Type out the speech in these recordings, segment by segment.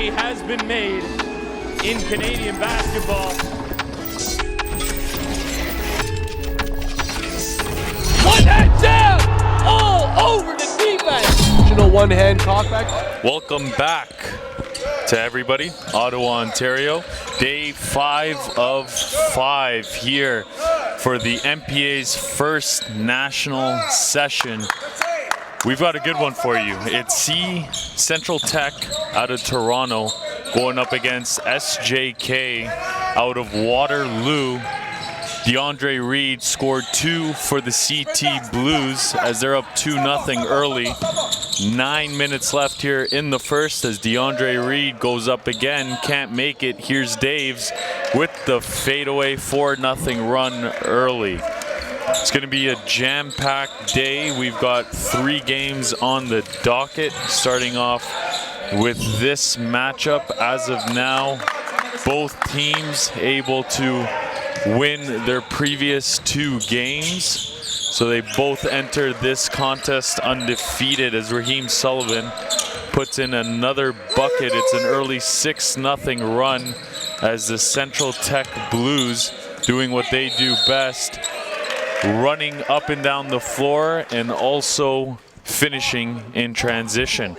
history has been made in Canadian basketball. One hand down, all over the defense. One-hand talkback. Welcome back to everybody. Ottawa, Ontario. Day 5 of 5 here for the MPA's first national session. We've got a good one for you. It's Central Tech out of Toronto going up against SJK out of Waterloo. DeAndre Reed scored 2 for the CT Blues as they're up 2-0 early. 9 minutes left here in the first as DeAndre Reed goes up again, can't make it. Here's Daves with the fadeaway 4-0 run early. It's going to be a jam-packed day. We've got 3 games on the docket, starting off with this matchup. As of now, both teams able to win their previous 2 games. So they both entered this contest undefeated as Raheem Sullivan puts in another bucket. It's an early 6-0 run as the Central Tech Blues doing what they do best, running up and down the floor and also finishing in transition.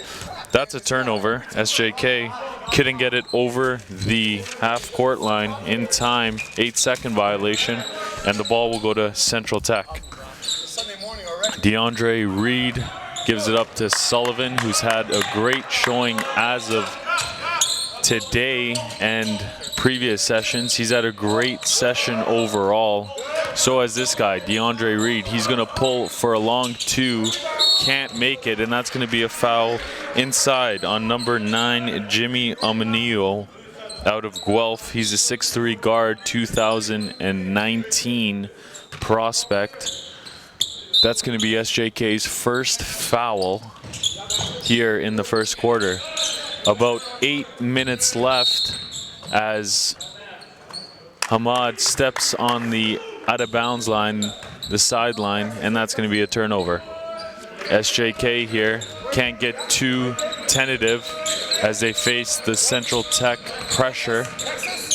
That's a turnover. SJK couldn't get it over the half-court line in time. 8-second violation, and the ball will go to Central Tech. DeAndre Reed gives it up to Sullivan, who's had a great showing as of today and previous sessions. He's had a great session overall. So has this guy, DeAndre Reed. He's going to pull for a long 2. Can't make it, and that's going to be a foul inside on number 9, Jimmy Amanio out of Guelph. He's a 6'3" guard, 2019 prospect. That's going to be SJK's first foul here in the first quarter. About 8 minutes left as Hamad steps on the out-of-bounds line, the sideline, and that's going to be a turnover. SJK here can't get too tentative as they face the Central Tech pressure.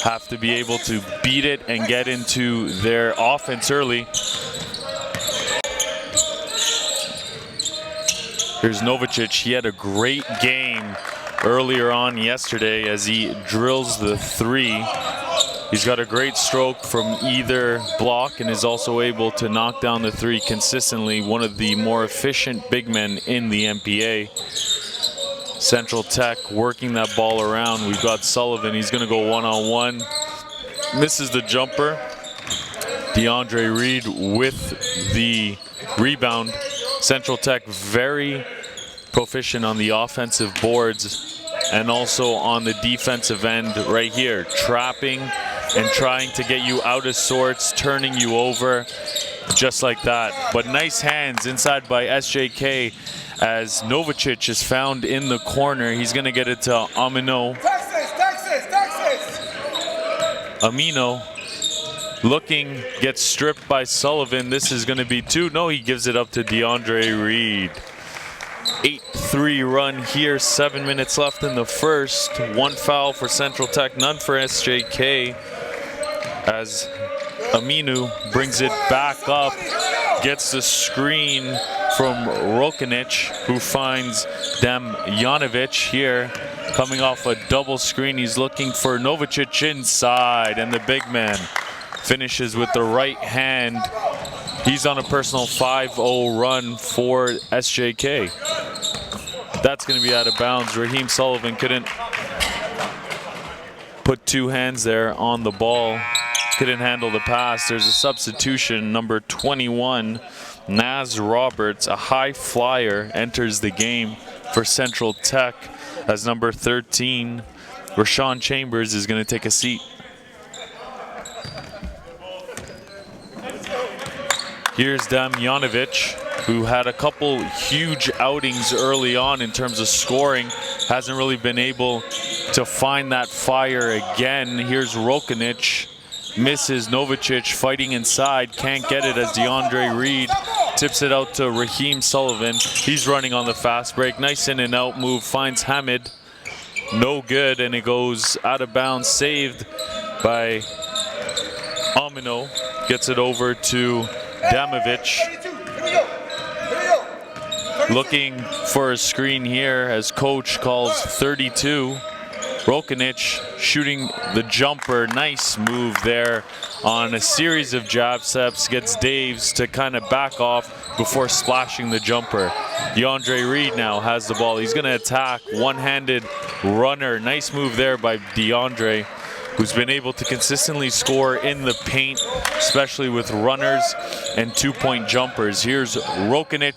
Have to be able to beat it and get into their offense early. Here's Novicic. He had a great game earlier on yesterday as he drills the 3. He's got a great stroke from either block and is also able to knock down the 3 consistently. One of the more efficient big men in the MPA. Central Tech working that ball around. We've got Sullivan. He's going to go one-on-one. Misses the jumper. DeAndre Reed with the rebound. Central Tech very proficient on the offensive boards and also on the defensive end right here. Trapping and trying to get you out of sorts, turning you over just like that. But nice hands inside by SJK as Novicic is found in the corner. He's going to get it to Amino. Amino looking, gets stripped by Sullivan. This is going to be 2. No, he gives it up to DeAndre Reed. 8-3 run here, 7 minutes left in the first. 1 foul for Central Tech, none for SJK as Aminu brings it back up, gets the screen from Rokanic, who finds Damjanovic here. Coming off a double screen, he's looking for Novicic inside, and the big man finishes with the right hand. He's on a personal 5-0 run for SJK. That's going to be out of bounds. Raheem Sullivan couldn't put 2 hands there on the ball. Couldn't handle the pass. There's a substitution. Number 21, Naz Roberts, a high flyer, enters the game for Central Tech as number 13, Rashawn Chambers, is going to take a seat. Here's Damjanovic, who had a couple huge outings early on in terms of scoring. Hasn't really been able to find that fire again. Here's Rokanic, misses. Novicic fighting inside, can't get it as DeAndre Reed tips it out to Raheem Sullivan. He's running on the fast break. Nice in and out move, finds Hamid. no good, and it goes out of bounds, saved by Amino. Gets it over to Damovic. Looking for a screen here as coach calls 32. Rokanic shooting the jumper. Nice move there on a series of jab steps. Gets Daves to kind of back off before splashing the jumper. DeAndre Reed now has the ball. He's going to attack. One-handed runner. Nice move there by DeAndre, who's been able to consistently score in the paint, especially with runners and two-point jumpers. Here's Rokanic,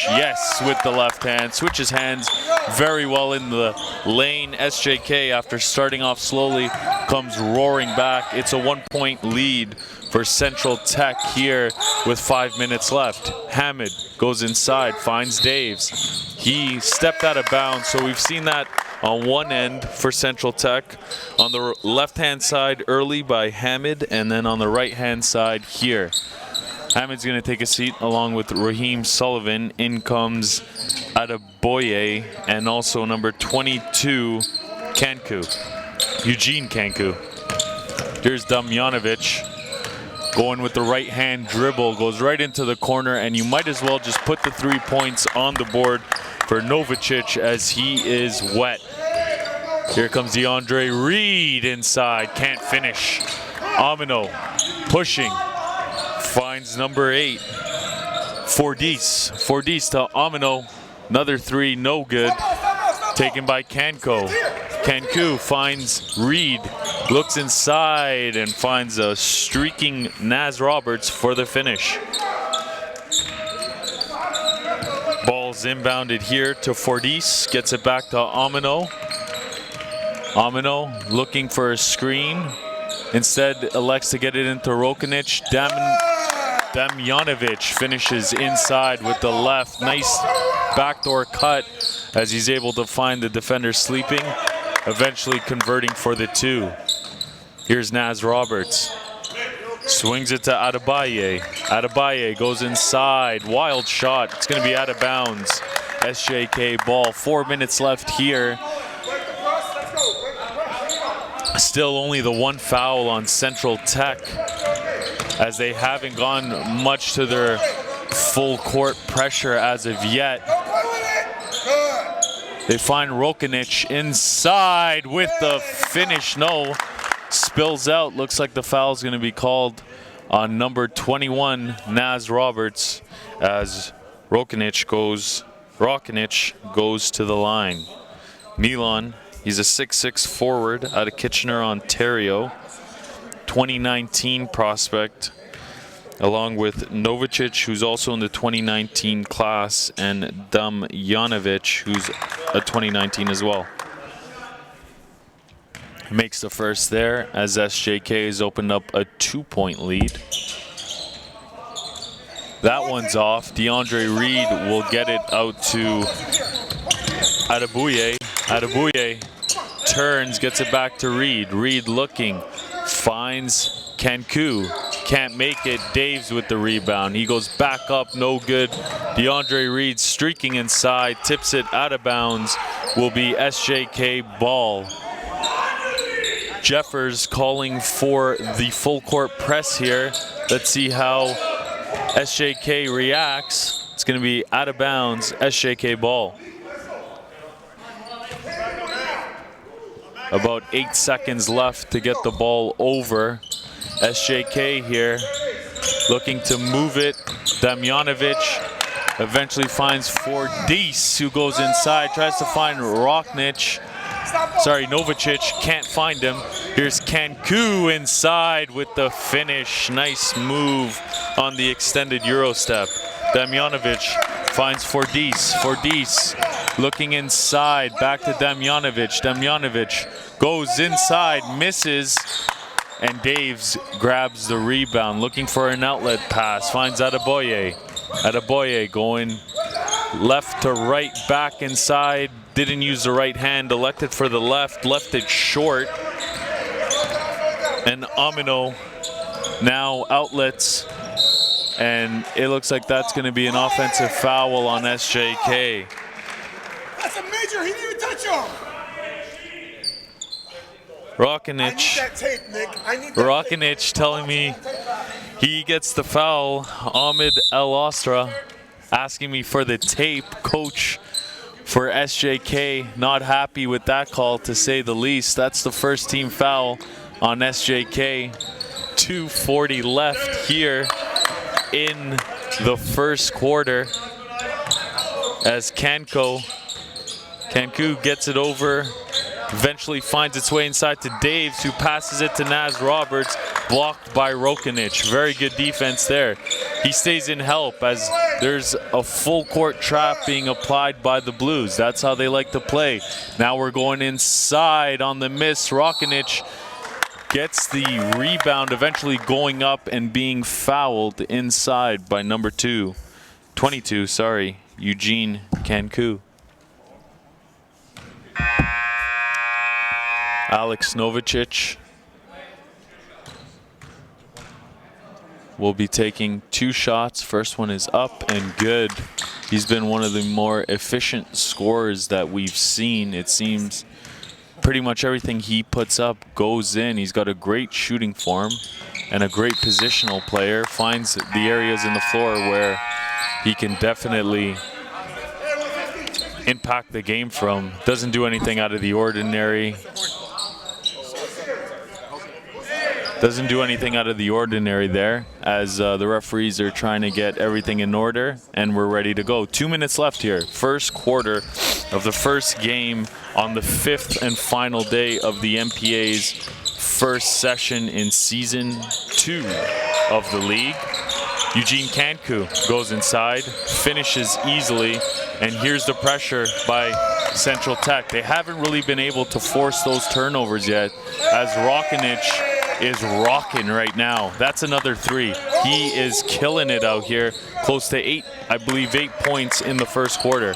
yes, with the left hand. Switches hands very well in the lane. SJK, after starting off slowly, comes roaring back. It's a 1-point lead for Central Tech here with 5 minutes left. Hamid goes inside, finds Daves. He stepped out of bounds, so we've seen that on one end for Central Tech. On the left-hand side early by Hamid, and then on the right-hand side here. Hamid's going to take a seat along with Raheem Sullivan. In comes Adeboye and also number 22, Kanku, Eugene Kanku. Here's Damjanovic going with the right-hand dribble, goes right into the corner, and you might as well just put the 3 points on the board for Novicic as he is wet. Here comes DeAndre Reed inside, can't finish. Amino pushing, finds number 8, Fordice. Fordice to Amino, another 3, no good. Taken by Kanko. Kanku finds Reed, looks inside and finds a streaking Naz Roberts for the finish. Ball's inbounded here to Fordice, gets it back to Amino. Amino looking for a screen. Instead elects to get it into Rokanic. Damjanovic finishes inside with the left. Nice backdoor cut as he's able to find the defender sleeping, eventually converting for the 2. Here's Naz Roberts. Swings it to Adebaye. Adebaye goes inside. Wild shot. It's going to be out of bounds. SJK ball. 4 minutes left here. Still only the 1 foul on Central Tech, as they haven't gone much to their full court pressure as of yet. They find Rokanic inside with the finish. No. Spills out. Looks like the foul is going to be called on number 21, Naz Roberts, as Rokanic goes to the line. Milan, he's a 6'6" forward out of Kitchener, Ontario. 2019 prospect, along with Novicic, who's also in the 2019 class, and Damjanovic, who's a 2019 as well. Makes the first there as SJK has opened up a 2-point lead. That one's off. DeAndre Reed will get it out to Adeboye. Adeboye turns, gets it back to Reed. Reed looking, finds Kanku. Can't make it. Daves with the rebound. He goes back up, no good. DeAndre Reed streaking inside, tips it out of bounds. Will be SJK ball. Jeffers calling for the full court press here. Let's see how SJK reacts. It's going to be out of bounds, SJK ball. About 8 seconds left to get the ball over. SJK here looking to move it. Damjanovic eventually finds Fordice, who goes inside, tries to find Novicic, can't find him. Here's Kanku inside with the finish. Nice move on the extended Euro step. Damjanovic finds Fordice. Fordice looking inside, back to Damjanovic. Damjanovic goes inside, misses, and Daves grabs the rebound, looking for an outlet pass, finds Adeboye. Adeboye going left to right, back inside, didn't use the right hand, elected for the left it short. And Amino now outlets, and it looks like that's going to be an offensive foul on SJK. That's a major, he didn't even touch him. Rokanic telling me he gets the foul. Ahmed El Ostra asking me for the tape. Coach for SJK not happy with that call, to say the least. That's the first team foul on SJK. 2:40 left here in the first quarter as Kanku gets it over, eventually finds its way inside to Daves, who passes it to Naz Roberts, blocked by Rokanic. Very good defense there. He stays in help as there's a full court trap being applied by the Blues. That's how they like to play. Now we're going inside on the miss. Rokanic gets the rebound, eventually going up and being fouled inside by number 22, Eugene Kanku. Alex Novicic will be taking 2 shots. First one is up and good. He's been one of the more efficient scorers that we've seen. It seems pretty much everything he puts up goes in. He's got a great shooting form and a great positional player. Finds the areas in the floor where he can definitely impact the game from. Doesn't do anything out of the ordinary. Doesn't do anything out of the ordinary there, as the referees are trying to get everything in order, and we're ready to go. 2 minutes left here. First quarter of the first game on the 5th and final day of the MPA's first session in Season 2 of the league. Eugene Kanku goes inside, finishes easily, and here's the pressure by Central Tech. They haven't really been able to force those turnovers yet, as Rokanic is rocking right now. That's another 3. He is killing it out here. Close to 8 points in the first quarter.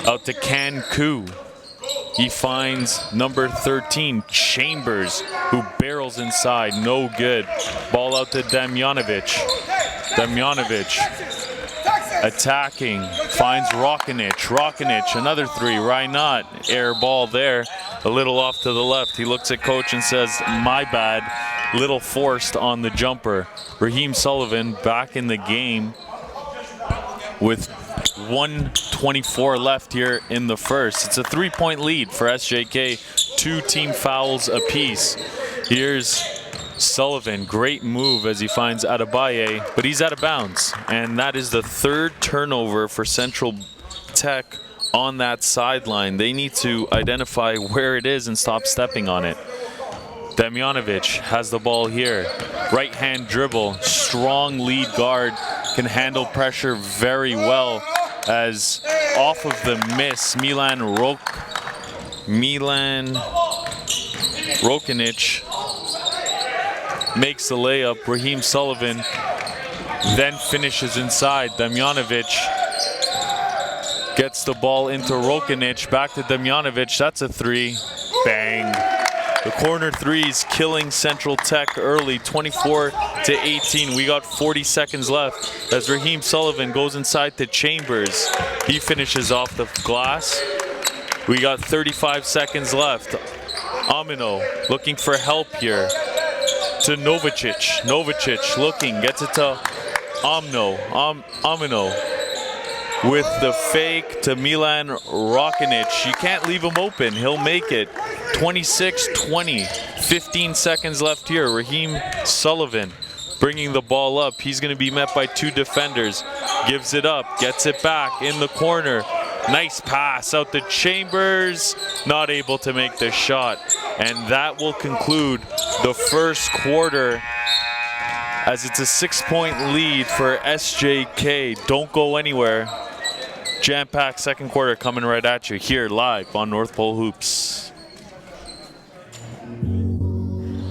Out to Kanku. He finds number 13, Chambers, who barrels inside. No good. Ball out to Damjanovic. Damjanovic attacking. Finds Rokanic. Rokanic, another 3. Why not? Air ball there. A little off to the left. He looks at coach and says, my bad. Little forced on the jumper. Raheem Sullivan back in the game with 1:24 left here in the first. It's a 3-point lead for SJK. 2 team fouls apiece. Here's Sullivan. Great move as he finds Adebaye, but he's out of bounds. And that is the 3rd turnover for Central Tech on that sideline. They need to identify where it is and stop stepping on it. Damjanovic has the ball here. Right hand dribble. Strong lead guard. Can handle pressure very well, as off of the miss, Milan Rokanic makes the layup. Raheem Sullivan then finishes inside. Damjanovic gets the ball into Rokanic. Back to Damjanovic. That's a 3. Bang. The corner 3's killing Central Tech early, 24-18. We got 40 seconds left as Raheem Sullivan goes inside to Chambers. He finishes off the glass. We got 35 seconds left. Amino looking for help here to Novicic. Novicic looking, gets it to Amino with the fake to Milan Rokanic. You can't leave him open. He'll make it. 26-20, 15 seconds left here. Raheem Sullivan bringing the ball up. He's going to be met by 2 defenders. Gives it up, gets it back in the corner. Nice pass out to Chambers. Not able to make the shot. And that will conclude the first quarter, as it's a 6-point lead for SJK. Don't go anywhere. Jam-packed second quarter coming right at you here live on North Pole Hoops.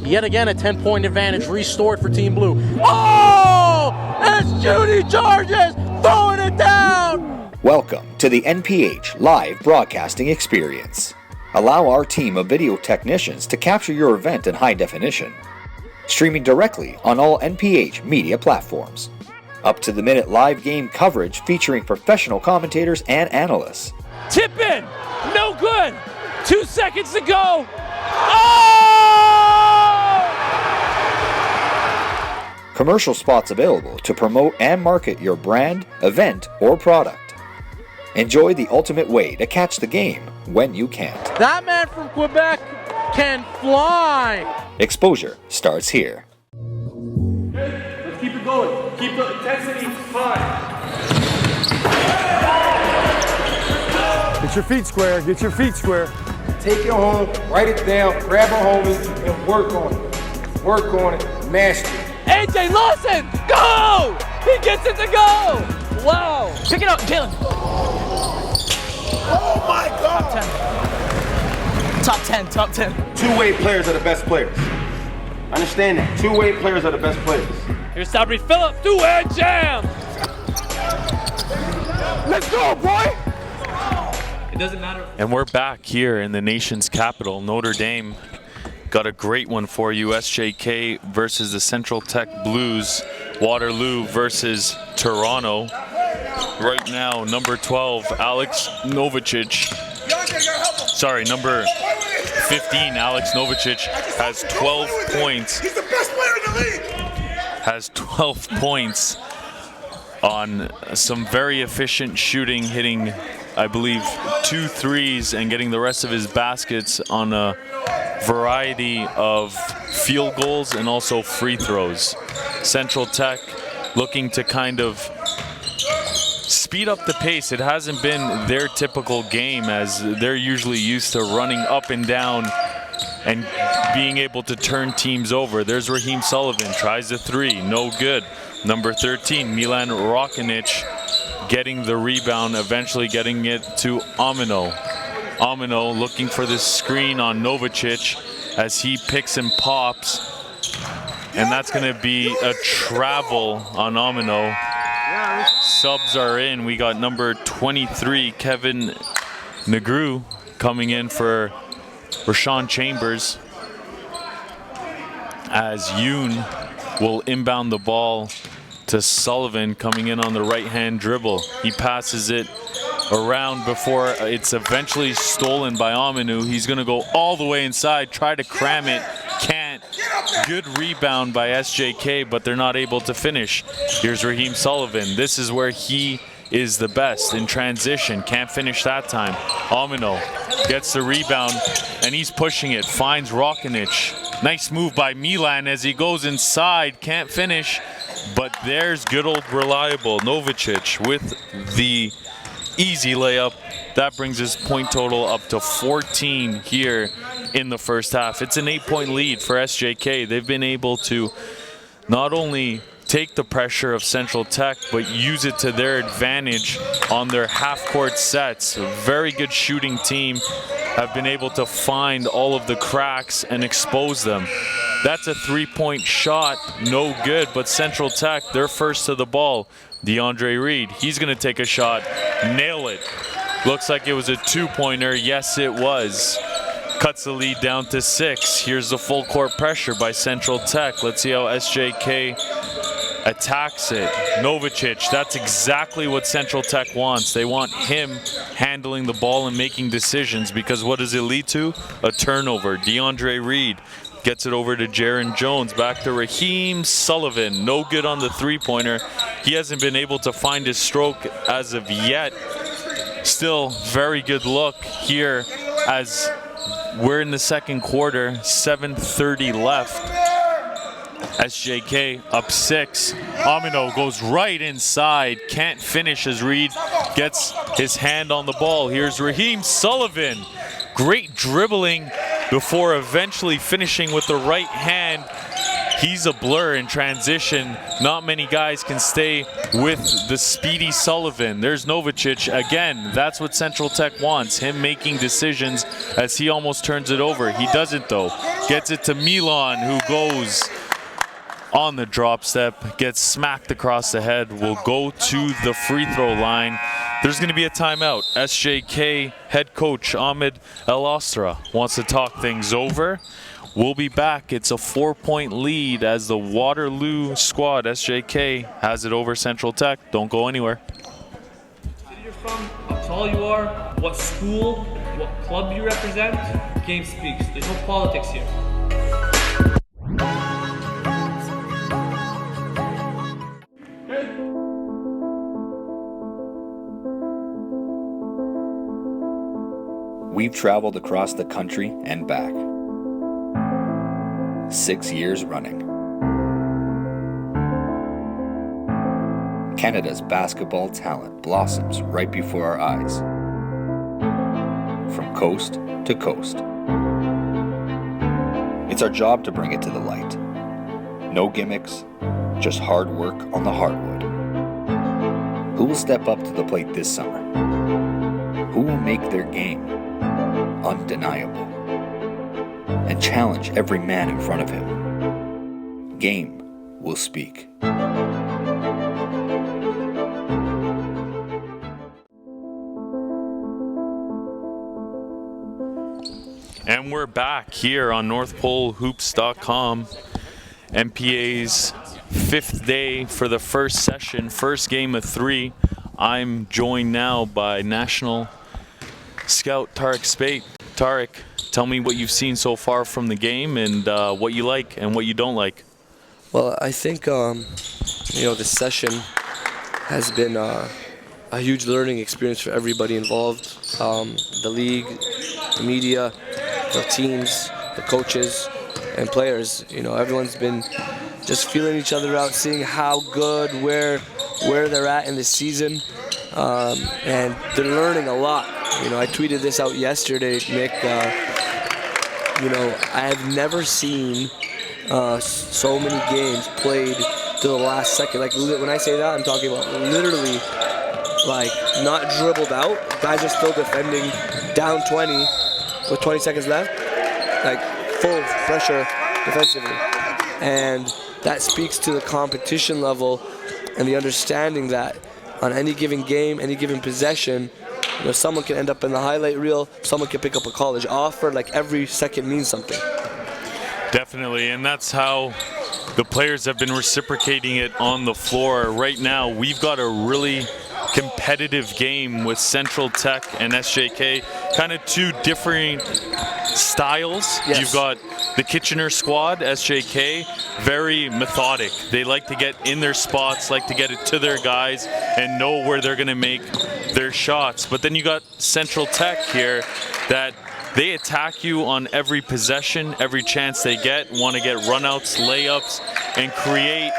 Yet again, a 10-point advantage restored for Team Blue. Oh! It's Judy Georges throwing it down! Welcome to the NPH live broadcasting experience. Allow our team of video technicians to capture your event in high definition. Streaming directly on all NPH media platforms. Up-to-the-minute live game coverage featuring professional commentators and analysts. Tip in. No good. 2 seconds to go. Oh! Commercial spots available to promote and market your brand, event, or product. Enjoy the ultimate way to catch the game when you can't. That man from Quebec can fly. Exposure starts here. Let's keep it going. Keep the intensity high. Get your feet square, get your feet square. Take it home, write it down, grab a homie, and work on it. Work on it, master it. AJ Lawson, go! He gets it to go! Wow! Pick it up, Jalen. Oh my God! Top 10, top 10. Two-way players are the best players. Understand that. Two-way players are the best players. Here's Sabri Phillip, two-hand jam! Let's go, boy! It doesn't matter. And we're back here in the nation's capital. Notre Dame got a great one for you. SJK versus the Central Tech Blues. Waterloo versus Toronto. Right now, number 12, Alex Novicic. Sorry, number 15, Alex Novicic has 12 points. He's the best player in the league! Has 12 points on some very efficient shooting, hitting, I believe, 2 threes and getting the rest of his baskets on a variety of field goals and also free throws. Central Tech looking to kind of speed up the pace. It hasn't been their typical game, as they're usually used to running up and down and being able to turn teams over. There's Raheem Sullivan, tries a three, no good. Number 13, Milan Rokinic, getting the rebound, eventually getting it to Amino. Amino looking for this screen on Novicic as he picks and pops, and that's going to be a travel on Amino. Subs are in. We got number 23, Kevin Negru, coming in for Rashawn Chambers, as Yoon will inbound the ball to Sullivan, coming in on the right-hand dribble. He passes it around before it's eventually stolen by Aminu. He's going to go all the way inside, try to cram it, can't. Good rebound by SJK, but they're not able to finish. Here's Raheem Sullivan. This is where he is the best in transition. Can't finish that time. Amino gets the rebound, and he's pushing it. Finds Rokinic. Nice move by Milan as he goes inside. Can't finish, but there's good old reliable Novicic with the easy layup. That brings his point total up to 14 here in the first half. It's an 8-point lead for SJK. They've been able to not only take the pressure of Central Tech, but use it to their advantage on their half-court sets. A very good shooting team, have been able to find all of the cracks and expose them. That's a three-point shot, no good, but Central Tech, they're first to the ball. DeAndre Reed, he's gonna take a shot, nail it. Looks like it was a two-pointer. Yes, it was. Cuts the lead down to 6. Here's the full court pressure by Central Tech. Let's see how SJK attacks it. Novicic, that's exactly what Central Tech wants. They want him handling the ball and making decisions, because what does it lead to? A turnover. DeAndre Reed gets it over to Jaron Jones. Back to Raheem Sullivan. No good on the three-pointer. He hasn't been able to find his stroke as of yet. Still, very good look here as we're in the second quarter. 7:30 left. SJK up 6. Amino goes right inside. Can't finish as Reed gets his hand on the ball. Here's Raheem Sullivan. Great dribbling before eventually finishing with the right hand. He's a blur in transition. Not many guys can stay with the speedy Sullivan. There's Novicic again. That's what Central Tech wants, him making decisions as he almost turns it over. He doesn't though. Gets it to Milan, who goes on the drop step, gets smacked across the head, will go to the free throw line. There's going to be a timeout. SJK head coach Ahmed El Astra wants to talk things over. We'll be back. It's a 4-point lead as the Waterloo squad, SJK, has it over Central Tech. Don't go anywhere. Where you're from, how tall you are, what school, what club you represent. game speaks. There's no politics here. We've traveled across the country and back. 6 years running. Canada's basketball talent blossoms right before our eyes. From coast to coast. It's our job to bring it to the light. No gimmicks, just hard work on the hardwood. Who will step up to the plate this summer? Who will make their game undeniable and challenge every man in front of him? Game will speak. And we're back here on NorthPoleHoops.com. MPA's 5th day for the first session, first game of 3. I'm joined now by National Scout Tarek Spate. Tarek, tell me what you've seen so far from the game and what you like and what you don't like. Well, I think this session has been a huge learning experience for everybody involved. The league, the media, the teams, the coaches, and players. Everyone's been just feeling each other out, seeing how good, where they're at in the season, and they're learning a lot. I tweeted this out yesterday, Nick. I have never seen so many games played to the last second. Like, when I say that, I'm talking about literally, like, not dribbled out. Guys are still defending down 20 with 20 seconds left, like full pressure defensively. And that speaks to the competition level and the understanding that on any given game, any given possession, someone can end up in the highlight reel, someone can pick up a college offer, like every second means something. Definitely, and that's how the players have been reciprocating it on the floor. Right now, we've got a really competitive game with Central Tech and SJK, kind of two different styles. Yes. You've got the Kitchener squad, SJK, very methodic. They like to get in their spots, like to get it to their guys and know where they're going to make their shots. But then you got Central Tech here that they attack you on every possession, every chance they get, want to get runouts, layups, and create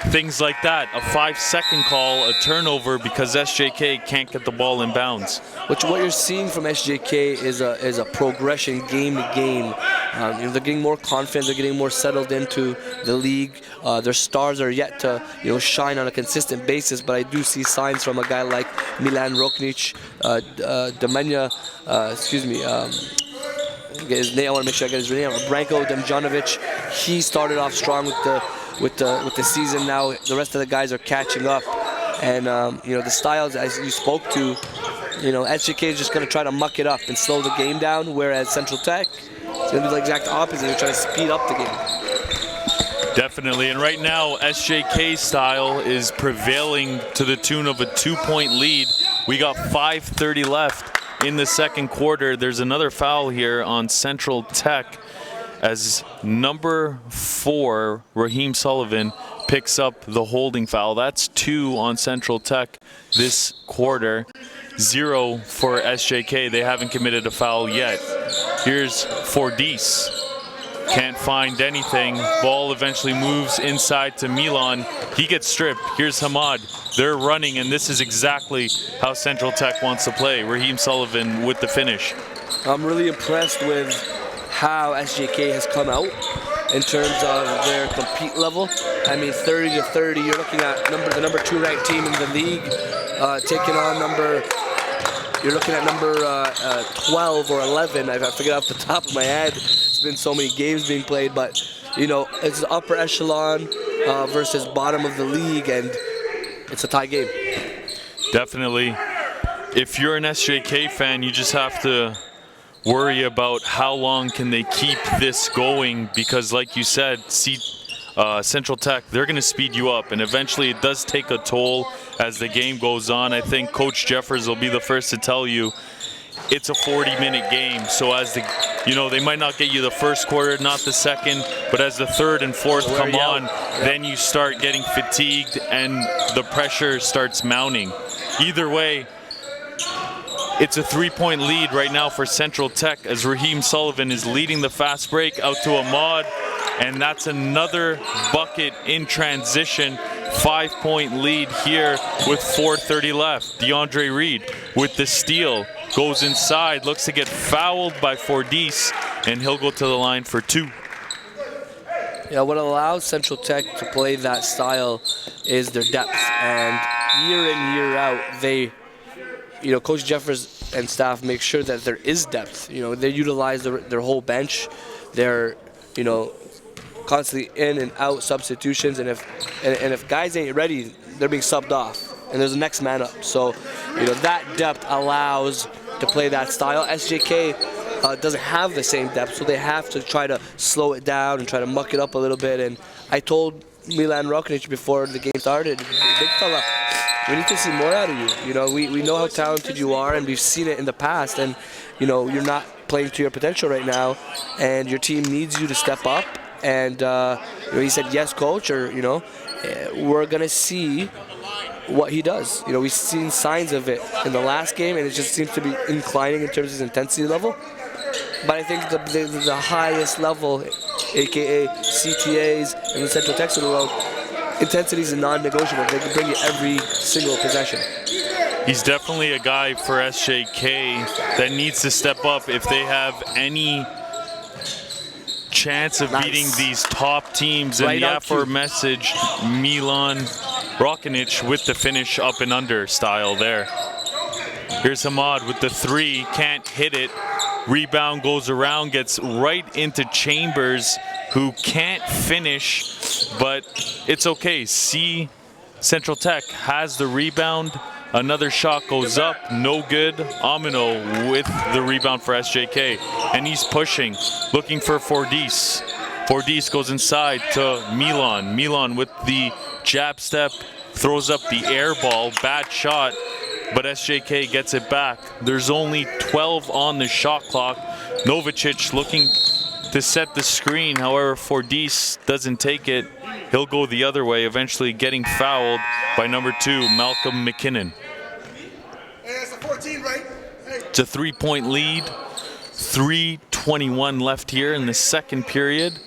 things like that. A 5-second call, a turnover, because SJK can't get the ball in bounds. What you're seeing from SJK is a progression game to game. They're getting more confident, they're getting more settled into the league. Their stars are yet to shine on a consistent basis, but I do see signs from a guy like Milan Roknic, his name, I want to make sure I get his name, Branko Demjanovic. He started off strong with the season. Now the rest of the guys are catching up, and the styles, as you spoke to, SJK is just going to try to muck it up and slow the game down, whereas Central Tech is going to be the exact opposite. They're trying to speed up the game. Definitely, and right now SJK style is prevailing to the tune of a 2-point lead. We got 5:30 left in the second quarter. There's another foul here on Central Tech as number 4, Raheem Sullivan, picks up the holding foul. That's 2 on Central Tech this quarter, 0 for SJK. They haven't committed a foul yet. Here's Fordice. Can't find anything. Ball eventually moves inside to Milan. He gets stripped. Here's Hamad. They're running, and this is exactly how Central Tech wants to play. Raheem Sullivan with the finish. I'm really impressed with how SJK has come out in terms of their compete level. I mean, 30-30, you're looking at the number 2 ranked team in the league, taking on number 12 or 11. I forget off the top of my head. It's been so many games being played, but it's upper echelon versus bottom of the league, and it's a tie game. Definitely. If you're an SJK fan, you just have to worry about how long can they keep this going, because like you said, Central Tech, they're going to speed you up, and eventually it does take a toll as the game goes on. I think Coach Jeffers will be the first to tell you it's a 40-minute game. So as the, you know, they might not get you the first quarter, not the second, but as the third and fourth come on, then you start getting fatigued and the pressure starts mounting. Either way, it's a 3-point lead right now for Central Tech as Raheem Sullivan is leading the fast break out to Ahmad, and that's another bucket in transition. 5-point lead here with 4:30 left. DeAndre Reed with the steal, goes inside, looks to get fouled by Fordyce, and he'll go to the line for 2. Yeah, what allows Central Tech to play that style is their depth, and year in, year out, they, you know, Coach Jeffers and staff make sure that there is depth. You know, they utilize their whole bench. They're, you know, constantly in and out substitutions, and if guys ain't ready, they're being subbed off, and there's the next man up. So, you know, that depth allows to play that style. SJK doesn't have the same depth, so they have to try to slow it down and try to muck it up a little bit. And I told Milan Rokanic before the game started, big fella, we need to see more out of you. You know, we know how talented you are, and we've seen it in the past, and, you know, you're not playing to your potential right now, and your team needs you to step up. And you know, he said, yes, coach, or, you know, we're going to see what he does. You know, we've seen signs of it in the last game, and it just seems to be inclining in terms of his intensity level. But I think the highest level, a.k.a. CTAs and the Central Techs of the world, intensity is non-negotiable. They can bring you every single possession. He's definitely a guy for SJK that needs to step up if they have any chance of beating these top teams. And yeah, for a message, Milan Rokanic with the finish up and under style there. Here's Ahmad with the 3, can't hit it. Rebound goes around, gets right into Chambers, who can't finish, but it's okay. See, Central Tech has the rebound. Another shot goes up, no good. Amino with the rebound for SJK, and he's pushing, looking for Fordyce. Fordyce goes inside to Milan. Milan with the jab step, throws up the air ball, bad shot, but SJK gets it back. There's only 12 on the shot clock. Novicic looking to set the screen, however, Fordyce doesn't take it. He'll go the other way, eventually getting fouled by number 2, Malcolm McKinnon. It's a 3-point lead. 3:21 left here in the second period.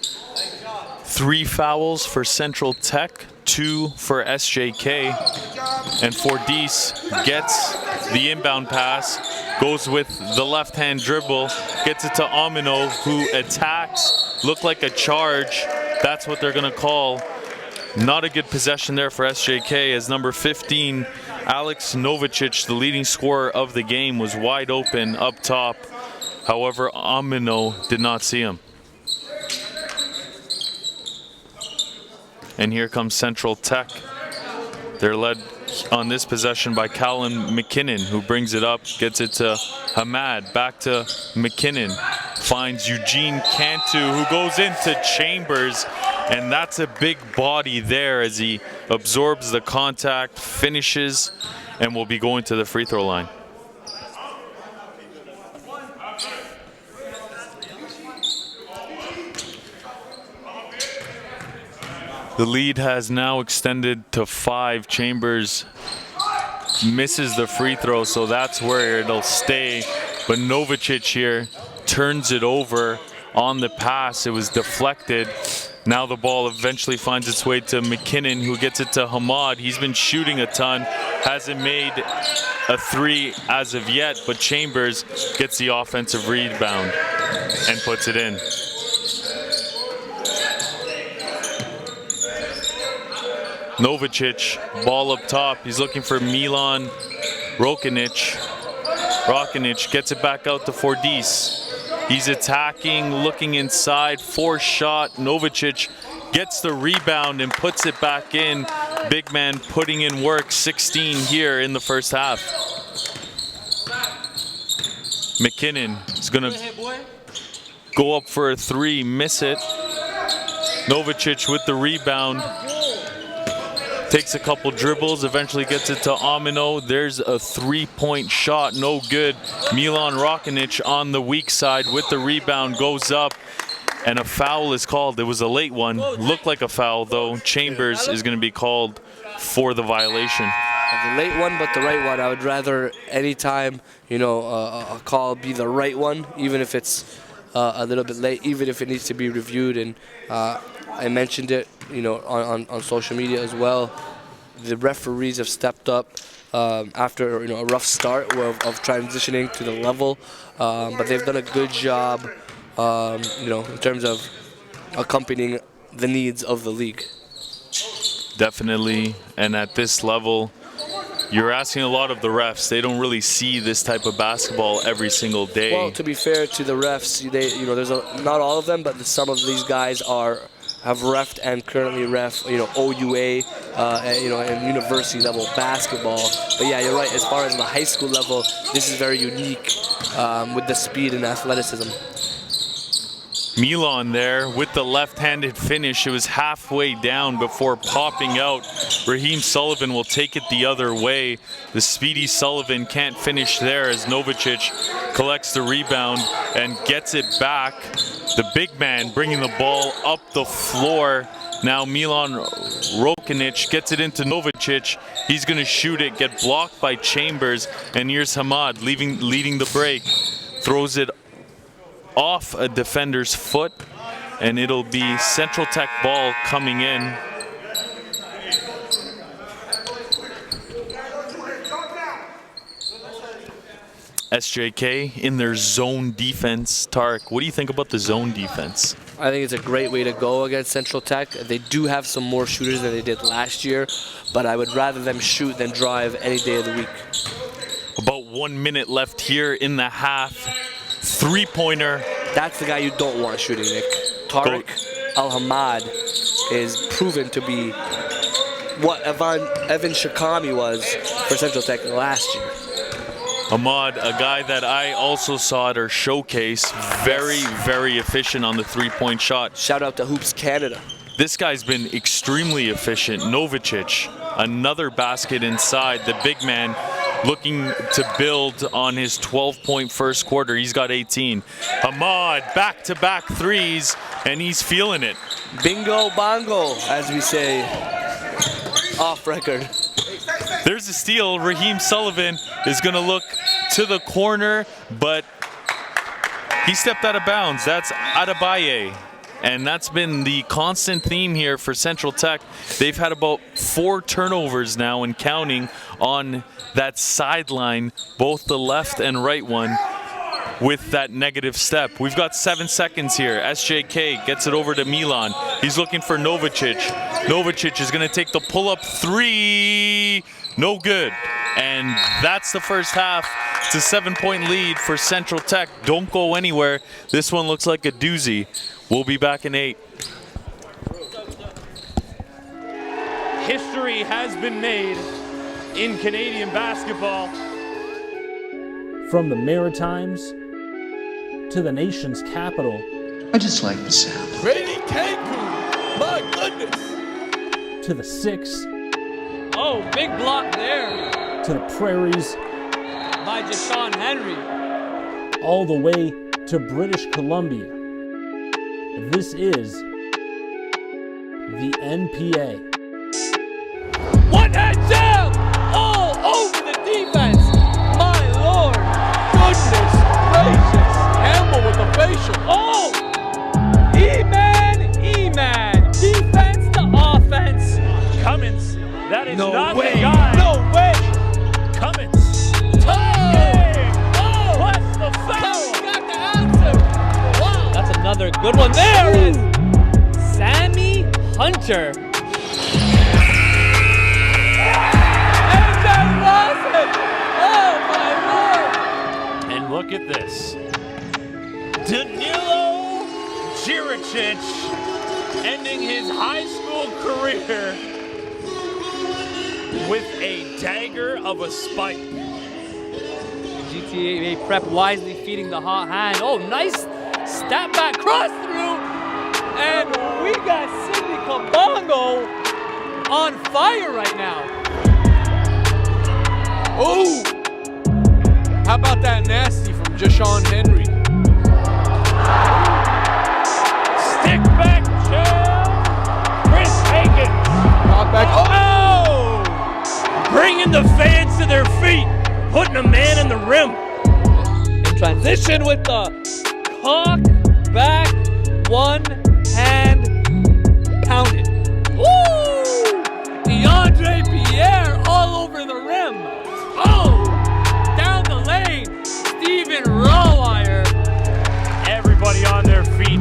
3 fouls for Central Tech, 2 for SJK. And Fordyce gets the inbound pass, goes with the left-hand dribble, gets it to Amino, who attacks. Looked like a charge. That's what they're going to call. Not a good possession there for SJK, as number 15, Alex Novicic, the leading scorer of the game, was wide open up top. However, Amino did not see him. And here comes Central Tech. They're led on this possession by Callan McKinnon, who brings it up, gets it to Hamad, back to McKinnon, finds Eugene Cantu, who goes into Chambers, and that's a big body there as he absorbs the contact, finishes, and will be going to the free throw line. The lead has now extended to 5. Chambers misses the free throw, so that's where it'll stay. But Novicic here turns it over on the pass. It was deflected. Now the ball eventually finds its way to McKinnon, who gets it to Hamad. He's been shooting a ton, hasn't made a 3 as of yet, but Chambers gets the offensive rebound and puts it in. Novicic, ball up top. He's looking for Milan Rokanic. Rokanic gets it back out to Fordyce. He's attacking, looking inside, 4 shot. Novicic gets the rebound and puts it back in. Big man putting in work, 16 here in the first half. McKinnon is gonna go up for a 3, miss it. Novicic with the rebound. takes a couple dribbles, eventually gets it to Amino. There's a three-point shot, no good. Milan Rokinic on the weak side with the rebound, goes up, and a foul is called. It was a late one, looked like a foul though. Chambers is going to be called for the violation. The late one, but the right one. I would rather anytime, a call be the right one, even if it's a little bit late, even if it needs to be reviewed. And I mentioned it, on social media as well. The referees have stepped up after a rough start of transitioning to the level, but they've done a good job, in terms of accompanying the needs of the league. Definitely, and at this level, you're asking a lot of the refs. They don't really see this type of basketball every single day. Well, to be fair to the refs, there's not all of them, but some of these guys have refed and currently ref, OUA, and university level basketball. But yeah, you're right. As far as the high school level, this is very unique with the speed and athleticism. Milan there with the left-handed finish. It was halfway down before popping out. Raheem Sullivan will take it the other way. The speedy Sullivan can't finish there as Novicic collects the rebound and gets it back. The big man bringing the ball up the floor. Now Milan Rokinic gets it into Novicic. He's going to shoot it, get blocked by Chambers, and here's Hamad leading the break. Throws it off a defender's foot, and it'll be Central Tech ball coming in. SJK in their zone defense. Tarek, what do you think about the zone defense? I think it's a great way to go against Central Tech. They do have some more shooters than they did last year, but I would rather them shoot than drive any day of the week. About 1 minute left here in the half. Three-pointer. That's the guy you don't want shooting, Nick. Tariq Al-Hamad is proven to be what Evan Shakami was for Central Tech last year. Ahmad, a guy that I also saw at our showcase, very, very efficient on the three-point shot. Shout out to Hoops Canada. This guy's been extremely efficient. Novicic, another basket inside. The big man looking to build on his 12-point first quarter. He's got 18. Ahmad, back-to-back threes, and he's feeling it. Bingo bongo, as we say, off record. There's a steal. Raheem Sullivan is going to look to the corner, but he stepped out of bounds. That's Adebaye. And that's been the constant theme here for Central Tech. They've had about 4 turnovers now and counting on that sideline, both the left and right one, with that negative step. We've got 7 seconds here. SJK gets it over to Milan. He's looking for Novicic. Novicic is going to take the pull-up three. No good. And that's the first half. It's a 7-point lead for Central Tech. Don't go anywhere. This one looks like a doozy. We'll be back in 8. History has been made in Canadian basketball. From the Maritimes to the nation's capital. I just like the sound. Brady Cancun, my goodness. To the 6. Oh, big block there. To the prairies. By Jashawn Henry. All the way to British Columbia. This is the NPA. One-hand jam all over the defense. My Lord, goodness gracious. Campbell with the facial. Oh, E-man. Defense to offense. Cummins, that is not the guy. No way. Cummins. What's the foul? Got the answer. Wow. That's another good one. There is Sammy Hunter. And look at this. Danilo Jiricic ending his high school career with a dagger of a spike. GTA prep wisely feeding the hot hand. Oh, nice step back, cross through. And we got Sidney Kabongo on fire right now. Oh! How about that nasty from Jashawn Henry? Stick back jab. Chris Hagan. Knock back. Oh! Bringing the fans to their feet. Putting a man in the rim. In transition with the cock back, one hand pounded. Woo! DeAndre Pierre all over the rim. Oh! Down the lane, Stephen Rawwire. Everybody on their feet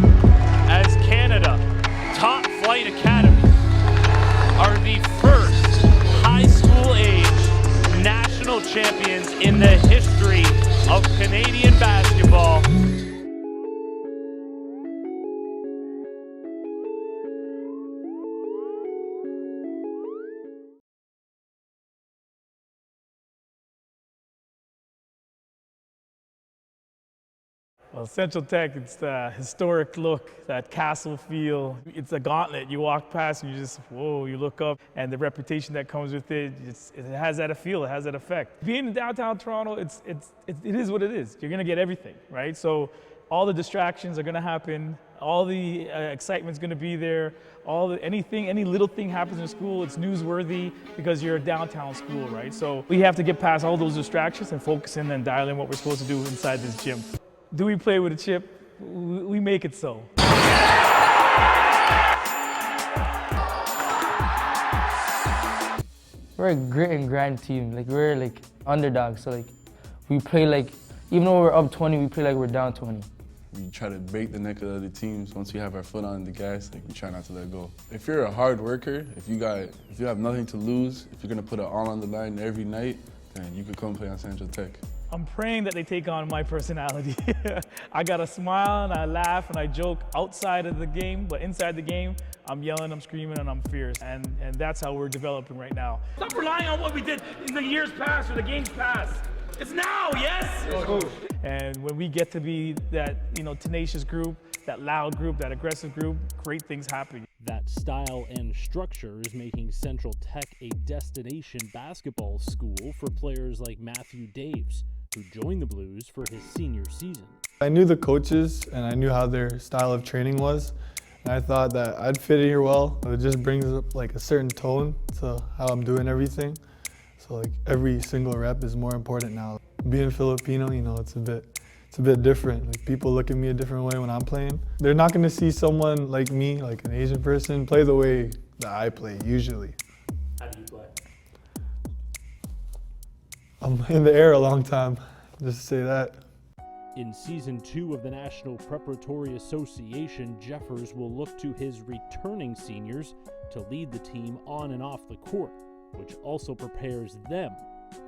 as Canada Top Flight Academy are the first high school age national champions in the history of Canadian basketball. Well, Central Tech, it's the historic look, that castle feel. It's a gauntlet. You walk past and you just, whoa, you look up, and the reputation that comes with it, it has that feel, it has that effect. Being in downtown Toronto, it is what it is. You're gonna get everything, right? So all the distractions are gonna happen, all the excitement's gonna be there, any little thing happens in school, it's newsworthy because you're a downtown school, right? So we have to get past all those distractions and focus in and dial in what we're supposed to do inside this gym. Do we play with a chip? We make it so. We're a grit and grind team. Like, we're like underdogs. So like, we play like, even though we're up 20, we play like we're down 20. We try to break the neck of the other teams. Once we have our foot on the gas, like, we try not to let go. If you're a hard worker, if you have nothing to lose, if you're gonna put it all on the line every night, then you could come play on Central Tech. I'm praying that they take on my personality. I gotta smile and I laugh and I joke outside of the game, but inside the game, I'm yelling, I'm screaming, and I'm fierce. And that's how we're developing right now. Stop relying on what we did in the years past or the games past. It's now, yes? And when we get to be that, tenacious group, that loud group, that aggressive group, great things happen. That style and structure is making Central Tech a destination basketball school for players like Matthew Daves, who joined the Blues for his senior season. I knew the coaches and I knew how their style of training was, and I thought that I'd fit in here well. It just brings up like a certain tone to how I'm doing everything. So like every single rep is more important now. Being Filipino, it's a bit different. Like, people look at me a different way when I'm playing. They're not gonna see someone like me, like an Asian person, play the way that I play usually. How do you play? I'm in the air a long time, just to say that. In Season 2 of the National Preparatory Association, Jeffers will look to his returning seniors to lead the team on and off the court, which also prepares them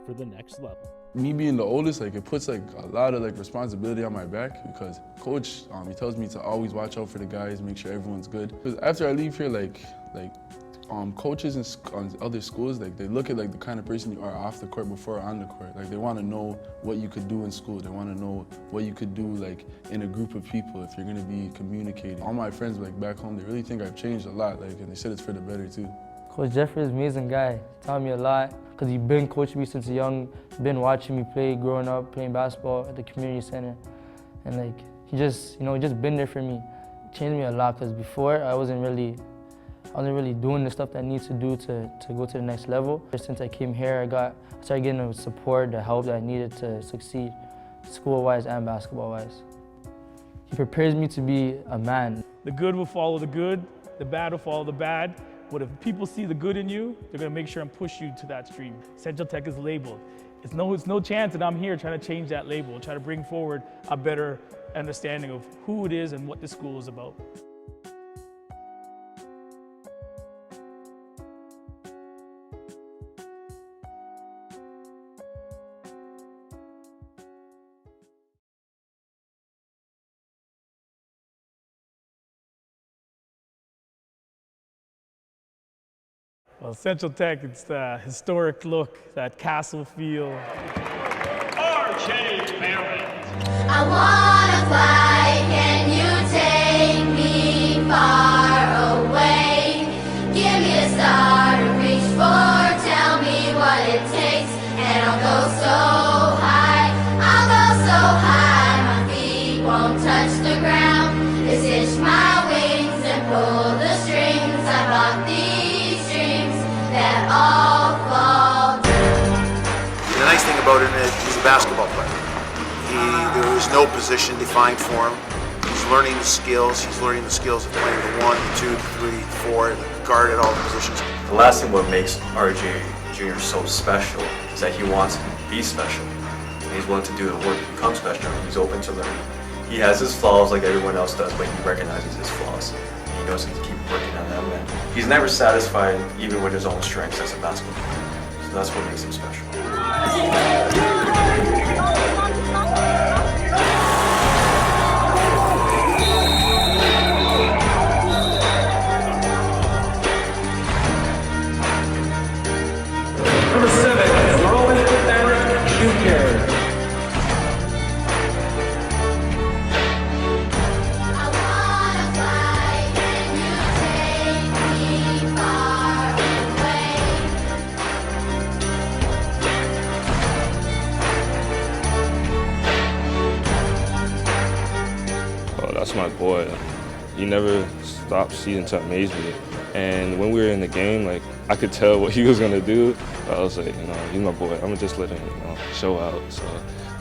for the next level. Me being the oldest, it puts a lot of responsibility on my back, because coach, he tells me to always watch out for the guys, make sure everyone's good. Because after I leave here, coaches in other schools, they look at the kind of person you are off the court before on the court. They want to know what you could do in school. They want to know what you could do in a group of people if you're going to be communicating. All my friends back home, they really think I've changed a lot, and they said it's for the better too. Coach Jeffrey is an amazing guy. He taught me a lot because he's been coaching me since young, been watching me play growing up, playing basketball at the community center. And he just been there for me. It changed me a lot because before I wasn't really doing the stuff that I need to do to go to the next level. Since I came here, I started getting the support, the help that I needed to succeed, school-wise and basketball-wise. He prepares me to be a man. The good will follow the good, the bad will follow the bad. But if people see the good in you, they're gonna make sure and push you to that stream. Central Tech is labeled. It's no chance that I'm here trying to change that label, try to bring forward a better understanding of who it is and what the school is about. Well, Central Tech, it's the historic look, that castle feel. RJ Barrett. I wanna fly, can you take me far away? Give me a star. about in it, he's a basketball player. There is no position defined for him. He's learning the skills. He's learning the skills of playing the 1, the 2, the 3, the 4, the guard at all the positions. The last thing what makes RJ Jr. so special is that he wants to be special. And he's willing to do the work to become special. He's open to learning. He has his flaws like everyone else does, but he recognizes his flaws. And he knows he can keep working on them. And he's never satisfied even with his own strengths as a basketball player. So that's what makes him special. Number 7, Rowan Barrett Jr. Oh, that's my boy. He never stops seeking to amaze me. And when we were in the game, like, I could tell what he was gonna do. I was like, he's my boy. I'm gonna just let him, show out. So,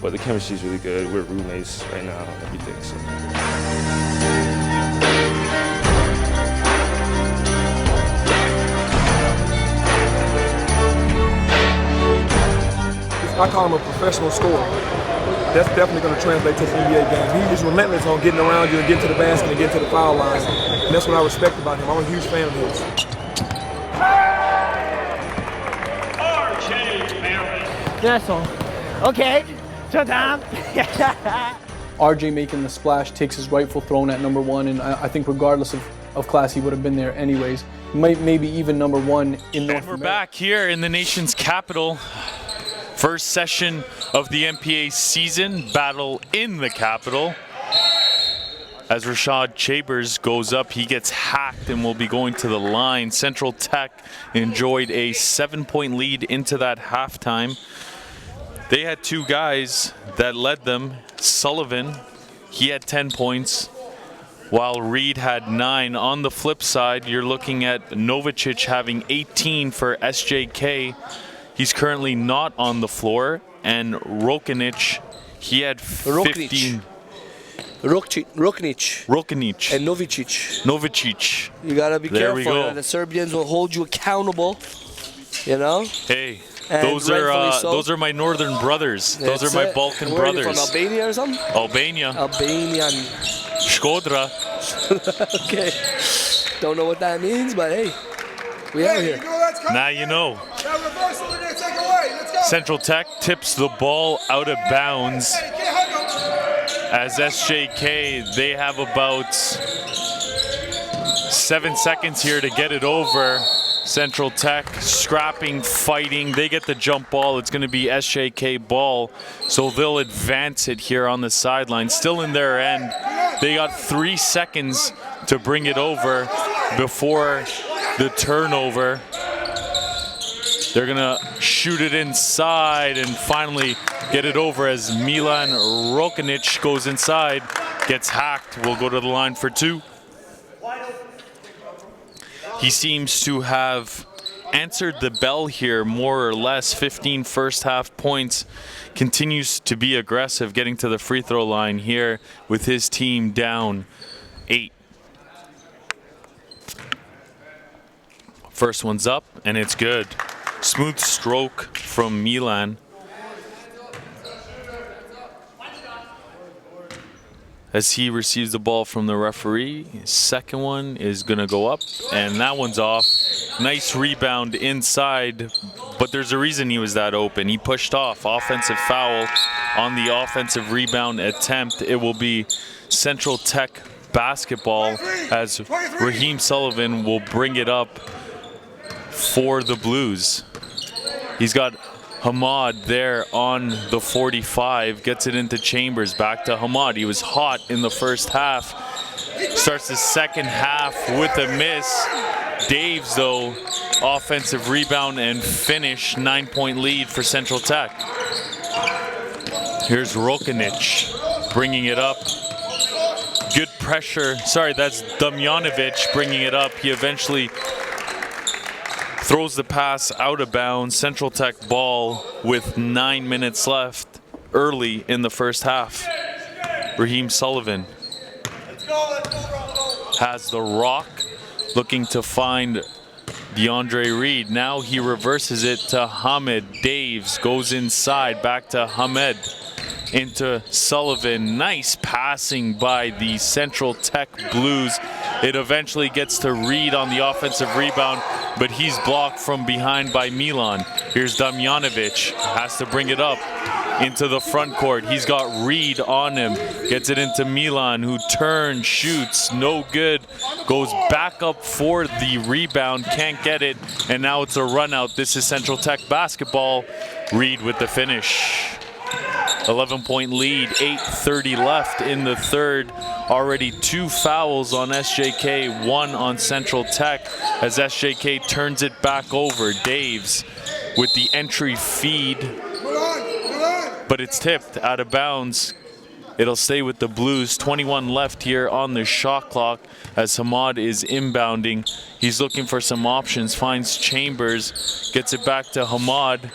but the chemistry's really good. We're roommates right now and everything. So. I call him a professional scorer. That's definitely going to translate to the NBA game. He's relentless on getting around you and getting to the basket and getting to the foul lines. And that's what I respect about him. I'm a huge fan of his. RJ Barrett. That's all. Okay. Showtime. RJ making the splash takes his rightful throne at number 1, and I think regardless of class, he would have been there anyways. Maybe even number 1 in North America. We're back here in the nation's capital. First session of the MPA season, battle in the capital. As Rashad Chambers goes up, he gets hacked and will be going to the line. Central Tech enjoyed a 7-point lead into that halftime. They had 2 guys that led them. Sullivan, he had 10 points, while Reed had 9. On the flip side, you're looking at Novicic having 18 for SJK. He's currently not on the floor, and Rokanic, he had 15. Rokanic. And Novicic. You gotta be There we careful. go. The Serbians will hold you accountable. You know. Hey, And those are so. those are my northern brothers. That's Those are my it. Balkan Where are you brothers. from, Albania or something? Albania. Albanian. Shkodra. Okay. Don't know what that means, but hey, we out here. Now you know. Central Tech tips the ball out of bounds. As SJK, they have about 7 seconds here to get it over. Central Tech scrapping, fighting. They get the jump ball. It's going to be SJK ball. So they'll advance it here on the sideline. Still in their end. They got 3 seconds to bring it over before the turnover. They're going to shoot it inside and finally get it over as Milan Rokanic goes inside, gets hacked. We'll go to the line for 2. He seems to have answered the bell here more or less. 15 first half points. Continues to be aggressive, getting to the free throw line here with his team down 8. First one's up and it's good. Smooth stroke from Milan. As he receives the ball from the referee. Second one is going to go up, and that one's off. Nice rebound inside, but there's a reason he was that open. He pushed off. Offensive foul on the offensive rebound attempt. It will be Central Tech basketball as Raheem Sullivan will bring it up for the Blues. He's got Hamad there on the 45, gets it into Chambers, back to Hamad. He was hot in the first half. Starts the second half with a miss. Daves, though, offensive rebound and finish. 9-point lead for Central Tech. Here's Rokanic bringing it up. Good pressure. Sorry, that's Damjanovic bringing it up. He eventually throws the pass out of bounds. Central Tech ball with 9 minutes left early in the first half. Raheem Sullivan has the rock, looking to find DeAndre Reed. Now he reverses it to Hamed. Daves goes inside, back to Hamed. Into Sullivan. Nice passing by the Central Tech Blues. It eventually gets to Reed on the offensive rebound, but he's blocked from behind by Milan. Here's Damjanovic, has to bring it up into the front court. He's got Reed on him, gets it into Milan, who turns, shoots, no good, goes back up for the rebound, can't get it, and now it's a run out. This is Central Tech basketball. Reed with the finish. 11-point lead, 8:30 left in the third. Already 2 fouls on SJK, 1 on Central Tech as SJK turns it back over. Daves with the entry feed, but it's tipped out of bounds. It'll stay with the Blues. 21 left here on the shot clock as Hamed is inbounding. He's looking for some options, finds Chambers, gets it back to Hamed.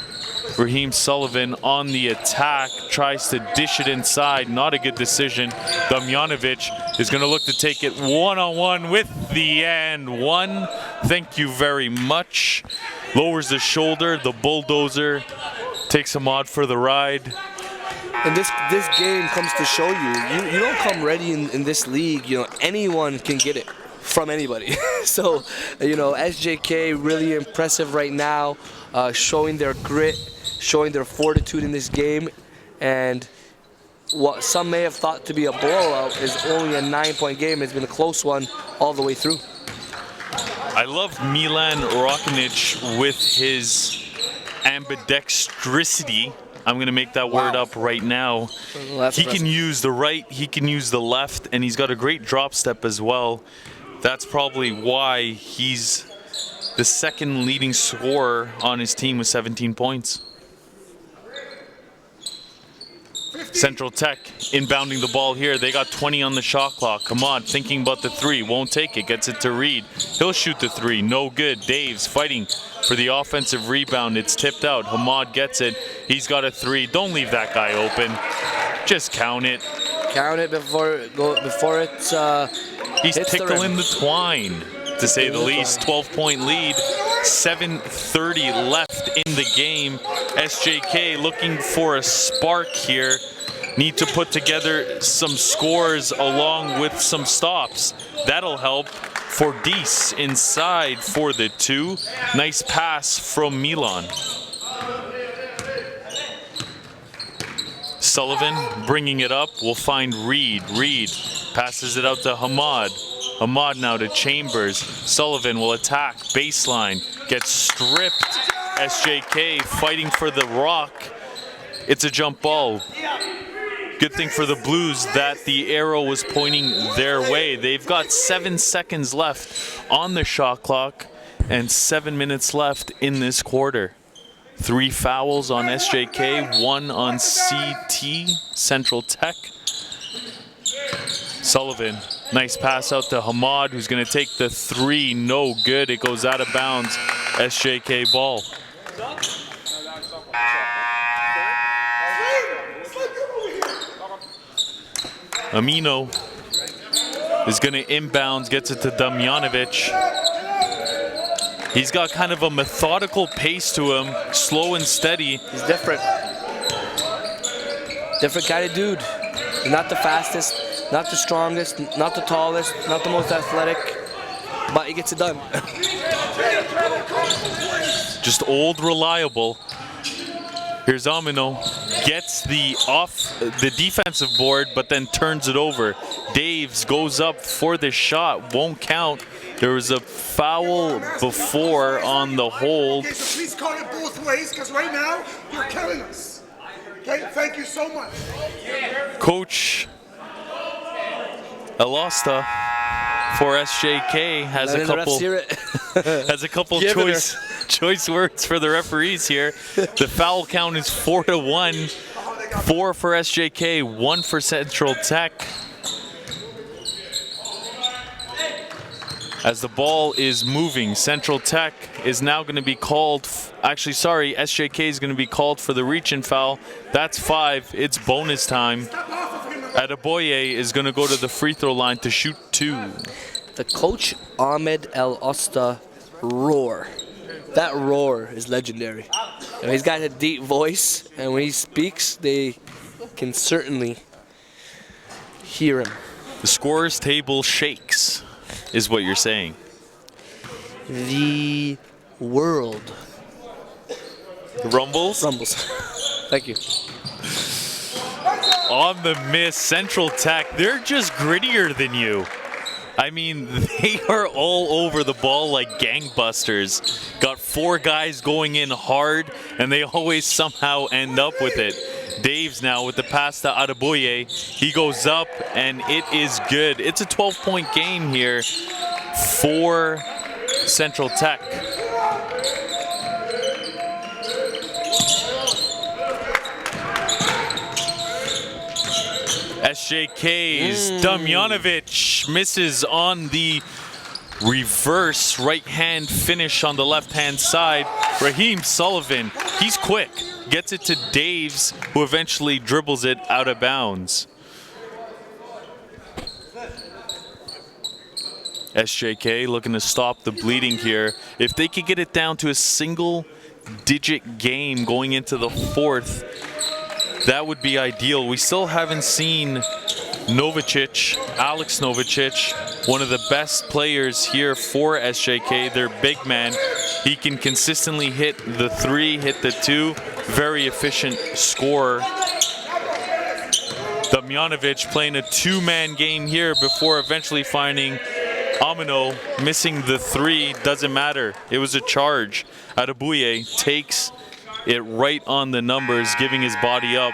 Raheem Sullivan on the attack, tries to dish it inside, not a good decision. Damjanovic is going to look to take it one-on-one with the and one. Thank you very much. Lowers the shoulder, the bulldozer takes Hamed for the ride. And this game comes to show you don't come ready in this league. You know, anyone can get it from anybody. So, you know, SJK really impressive right now, showing their grit, showing their fortitude in this game, and what some may have thought to be a blowout is only a 9-point game. It's been a close one all the way through. I love Milan Rokinic with his ambidextrosity. I'm going to make that word up right now. He can use the right, he can use the left, and he's got a great drop step as well. That's probably why he's the second leading scorer on his team with 17 points. Central Tech inbounding the ball here. They got 20 on the shot clock. Hamed thinking about the three, won't take it, gets it to Reed. He'll shoot the three, no good. Daves fighting for the offensive rebound. It's tipped out. Hamed gets it. He's got a three. Don't leave that guy open. Just count it. Count it before it's he's tickling the twine, to say the least. 12-point lead. 7:30 left in the game. SJK looking for a spark here. Need to put together some scores along with some stops. That'll help for Deese inside for the 2. Nice pass from Milan. Sullivan bringing it up. We'll find Reed. Reed passes it out to Hamed. Hamed now to Chambers. Sullivan will attack. Baseline. Gets stripped. SJK fighting for the rock. It's a jump ball. Good thing for the Blues that the arrow was pointing their way. They've got 7 seconds left on the shot clock and 7 minutes left in this quarter. 3 fouls on SJK, 1 on CT, Central Tech. Sullivan, nice pass out to Hamed, who's going to take the 3. No good. It goes out of bounds. SJK ball. Amino is going to inbounds, gets it to Damjanovic. He's got kind of a methodical pace to him, slow and steady. He's different. Different kind of dude. Not the fastest, not the strongest, not the tallest, not the most athletic, but he gets it done. Just old, reliable. Here's Amino, gets off the defensive board, but then turns it over. Daves goes up for the shot, won't count. There was a foul before on the hold. Okay, so please call it both ways, because right now, you're killing us. Okay, thank you so much. Coach Alosta for SJK has a couple choice words for the referees here. The foul count is 4-1. 4 for SJK, 1 for Central Tech. as the ball is moving. Central Tech is now going to be called, SJK is going to be called for the reach-in foul. That's 5. It's bonus time. Adeboye is going to go to the free throw line to shoot 2. The coach Ahmed El Osta roar. That roar is legendary. He's got a deep voice, and when he speaks, they can certainly hear him. The scorer's table shakes, is what you're saying. The world rumbles. Thank you. On the miss, Central Tech, they're just grittier than you. I mean, they are all over the ball like gangbusters. Got 4 guys going in hard, and they always somehow end up with it. Daves now with the pass to Adeboye. He goes up, and it is good. It's a 12-point game here for Central Tech. SJK's Damjanovic misses on the reverse right-hand finish on the left-hand side. Raheem Sullivan, he's quick. Gets it to Daves, who eventually dribbles it out of bounds. SJK looking to stop the bleeding here. If they could get it down to a single-digit game going into the 4th, that would be ideal. We still haven't seen Novicic, Alex Novicic, one of the best players here for SJK, their big man. He can consistently hit the 3, hit the 2. Very efficient scorer. Damjanovic playing a 2-man game here before eventually finding Amino missing the 3. Doesn't matter. It was a charge. Adeboye takes it right on the numbers, giving his body up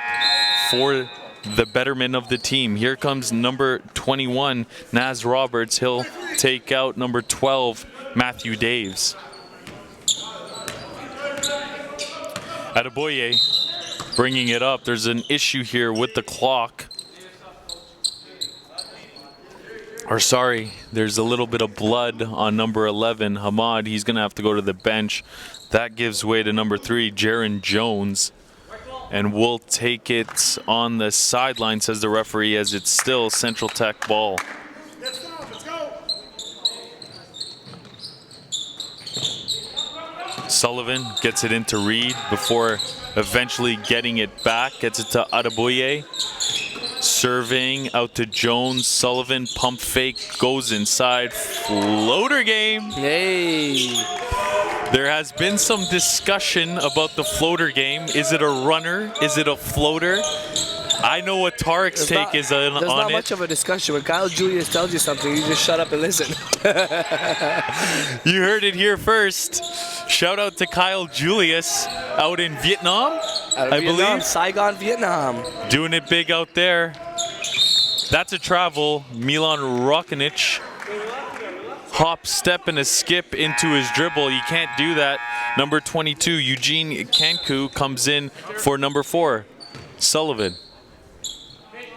for the betterment of the team. Here comes number 21, Naz Roberts. He'll take out number 12, Matthew Daves. Adeboye bringing it up. There's an issue here with the clock. There's a little bit of blood on number 11, Hamad. He's going to have to go to the bench. That gives way to number 3, Jaron Jones. And we'll take it on the sideline, says the referee, as it's still Central Tech ball. Sullivan gets it into Reed before eventually getting it back. Gets it to Adeboye. Serving out to Jones. Sullivan, pump fake, goes inside. Floater game. Hey. There has been some discussion about the floater game. Is it a runner? Is it a floater? I know what Tarek's take is on it. There's not much of a discussion. When Kyle Julius tells you something, you just shut up and listen. You heard it here first. Shout out to Kyle Julius out in Vietnam, I believe. Saigon, Vietnam. Doing it big out there. That's a travel. Milan Rokanic. Hop, step, and a skip into his dribble. You can't do that. Number 22, Eugene Kanku, comes in for number 4, Sullivan.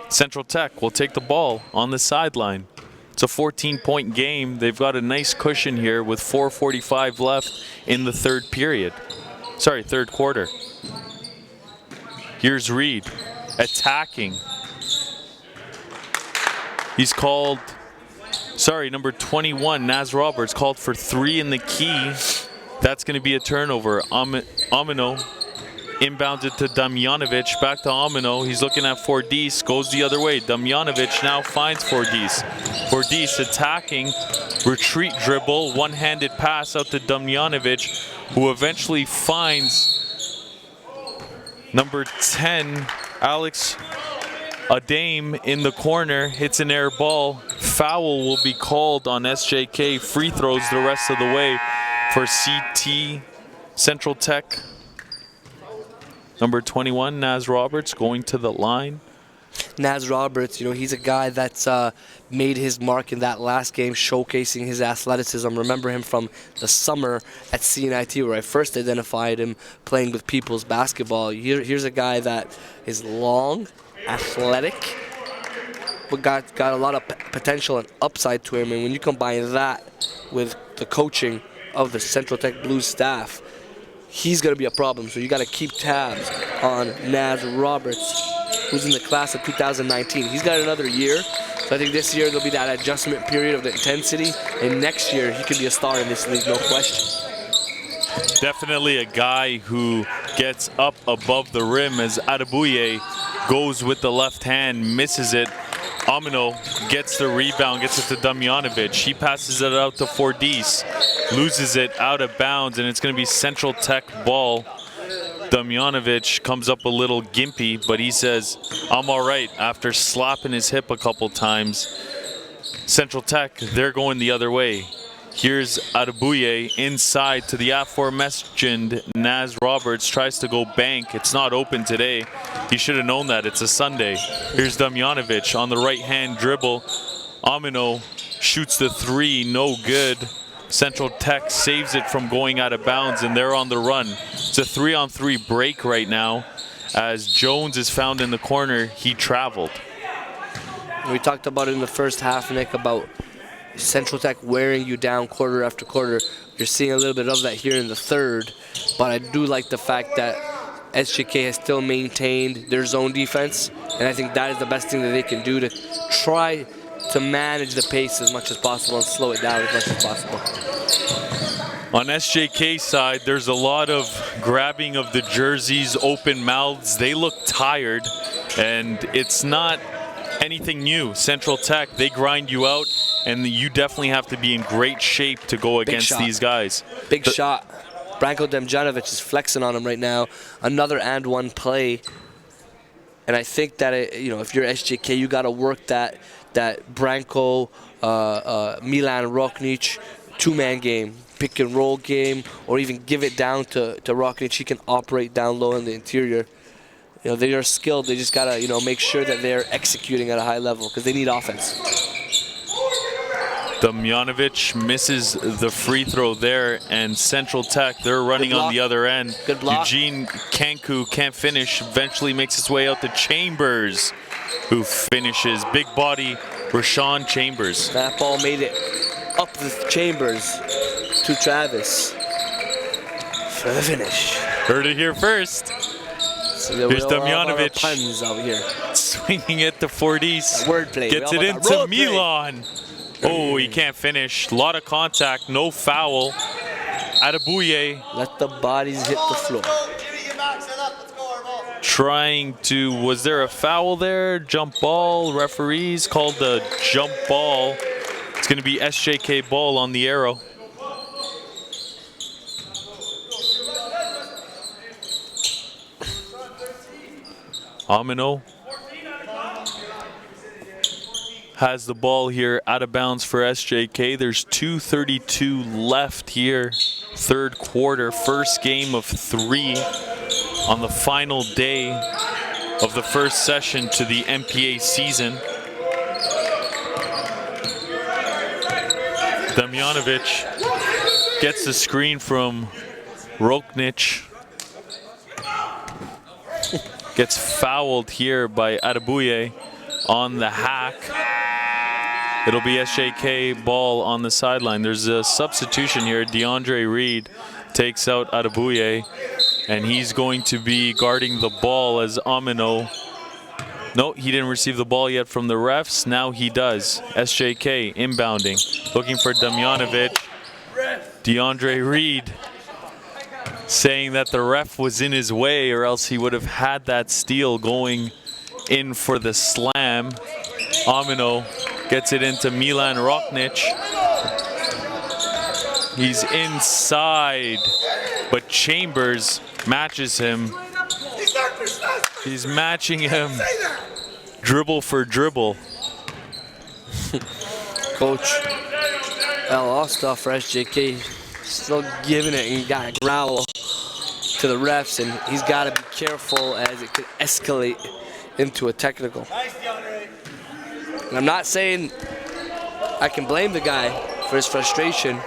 Central Tech will take the ball on the sideline. It's a 14-point game. They've got a nice cushion here with 4:45 left in the third quarter. Here's Reed attacking. He's called, number 21, Naz Roberts, called for 3 in the key. That's going to be a turnover. Amino inbounds it to Damjanovic, back to Amino. He's looking at Fordice, goes the other way. Damjanovic now finds Fordice. Fordice attacking, retreat dribble, one-handed pass out to Damjanovic, who eventually finds number 10, Alex Adame in the corner, hits an air ball. Foul will be called on SJK. Free throws the rest of the way for CT Central Tech. Number 21, Naz Roberts, going to the line. Naz Roberts, he's a guy that's made his mark in that last game, showcasing his athleticism. Remember him from the summer at CNIT, where I first identified him playing with People's Basketball. Here's a guy that is long, athletic, got a lot of potential and upside to him. And when you combine that with the coaching of the Central Tech Blues staff, he's going to be a problem. So you got to keep tabs on Naz Roberts, who's in the class of 2019. He's got another year. So I think this year there'll be that adjustment period of the intensity. And next year he could be a star in this league, no question. Definitely a guy who gets up above the rim as Adebuye goes with the left hand, misses it. Amino gets the rebound, gets it to Damjanovic. He passes it out to Fordice, loses it out of bounds, and it's going to be Central Tech ball. Damjanovic comes up a little gimpy, but he says, I'm all right, after slapping his hip a couple times. Central Tech, they're going the other way. Here's Adebuye inside to the aforementioned Naz Roberts, tries to go bank. It's not open today. He should have known that. It's a Sunday. Here's Damjanovic on the right-hand dribble. Amino shoots the three, no good. Central Tech saves it from going out of bounds, and they're on the run. It's a 3-on-3 break right now as Jones is found in the corner. He traveled. We talked about it in the first half, Nick, about Central Tech wearing you down quarter after quarter. You're seeing a little bit of that here in the third, but I do like the fact that SJK has still maintained their zone defense, and I think that is the best thing that they can do to try to manage the pace as much as possible and slow it down as much as possible. On SJK side, there's a lot of grabbing of the jerseys, open mouths. They look tired, and it's not anything new. Central Tech, they grind you out, and you definitely have to be in great shape to go against these guys. Big shot. Branko Damjanovic is flexing on him right now. Another and one play. And I think that, if you're SJK, you got to work that Branko, Milan Roknic two-man game, pick and roll game, or even give it down to Roknic. He can operate down low in the interior. They are skilled. They just got to, make sure that they're executing at a high level because they need offense. Damjanovic misses the free throw there, and Central Tech, they're running on the other end. Good block. Eugene Kanku can't finish, eventually makes his way out to Chambers, who finishes. Big body, Rashawn Chambers. That ball made it up the Chambers to Travis for the finish. Heard it here first. So here's Damjanovic puns out here. Swinging it to Fordice. Wordplay. Gets it into Milan. Oh, he can't finish. A lot of contact, no foul. Adebuye. Let the bodies hit the floor. Trying to, was there a foul there? Jump ball, referees called the jump ball. It's gonna be SJK ball on the arrow. Amino has the ball here out of bounds for SJK. There's 2:32 left here, third quarter, first game of 3 on the final day of the first session to the MPA season. Damjanovic gets the screen from Roknic. Gets fouled here by Adebuye on the hack. It'll be SJK ball on the sideline. There's a substitution here. DeAndre Reed takes out Adebuye, and he's going to be guarding the ball as Amino. No, he didn't receive the ball yet from the refs. Now he does. SJK inbounding, looking for Damjanovic. DeAndre Reed saying that the ref was in his way, or else he would have had that steal going in for the slam. Amino gets it into Milan Roknic. He's inside, but Chambers matches him. He's matching him dribble for dribble. Coach El Ostaf for SJK still giving it and got a growl to the refs, and he's got to be careful as it could escalate into a technical. And I'm not saying I can blame the guy for his frustration.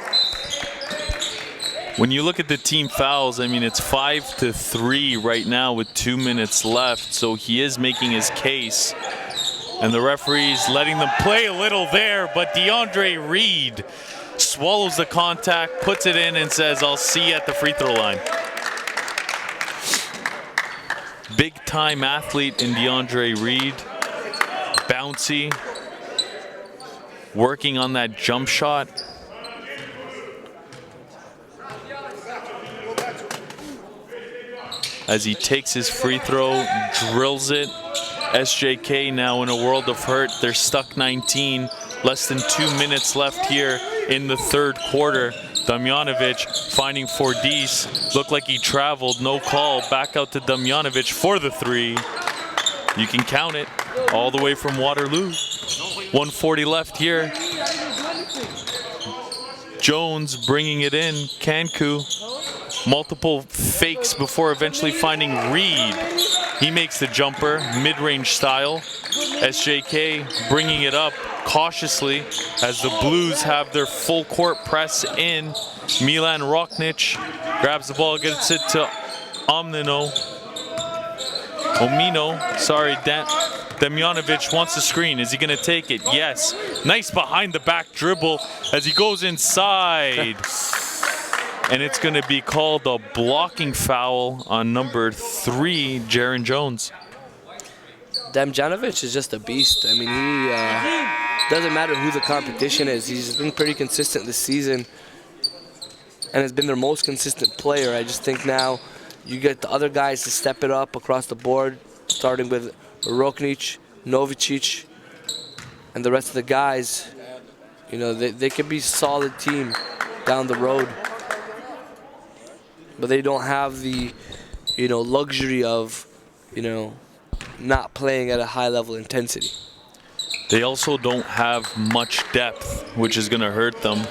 When you look at the team fouls, I mean, it's 5-3 right now with 2 minutes left, so he is making his case. And the referee's letting them play a little there, but DeAndre Reed swallows the contact, puts it in, and says, I'll see you at the free throw line. Big-time athlete in DeAndre Reed. Bouncy. Working on that jump shot. As he takes his free throw, drills it. SJK now in a world of hurt. They're stuck 19. Less than 2 minutes left here in the third quarter. Damjanovic finding Fordice. Looked like he traveled, no call. Back out to Damjanovic for the three. You can count it all the way from Waterloo. 1:40 left here. Jones bringing it in. Kanku. Multiple fakes before eventually finding Reed. He makes the jumper, mid-range style. SJK bringing it up cautiously as the Blues have their full court press in. Milan Roknic grabs the ball, gets it to Omino. Damjanovic wants the screen. Is he going to take it? Yes. Nice behind the back dribble as he goes inside. And it's going to be called a blocking foul on number 3, Jaron Jones. Damjanovic is just a beast. I mean, he doesn't matter who the competition is. He's been pretty consistent this season and has been their most consistent player. I just think now you get the other guys to step it up across the board, starting with Roknic, Novicic, and the rest of the guys. You know, they could be a solid team down the road. But they don't have the, luxury of, not playing at a high level intensity. They also don't have much depth, which is going to hurt them.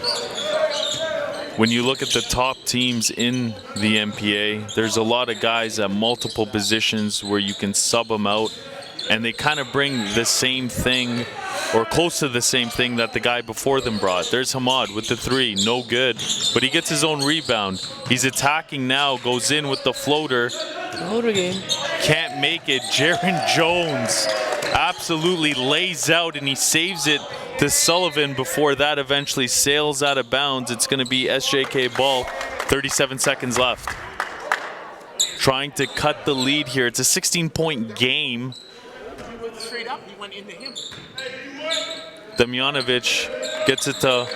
When you look at the top teams in the MPA, there's a lot of guys at multiple positions where you can sub them out, and they kind of bring the same thing or close to the same thing that the guy before them brought. There's Hamad with the three, no good, but he gets his own rebound. He's attacking now, goes in with the floater. Floater game. Can't make it. Jaron Jones absolutely lays out, and he saves it to Sullivan before that eventually sails out of bounds. It's going to be SJK ball, 37 seconds left. Trying to cut the lead here. It's a 16-point game. Straight up, he went into him. Damjanovic gets it to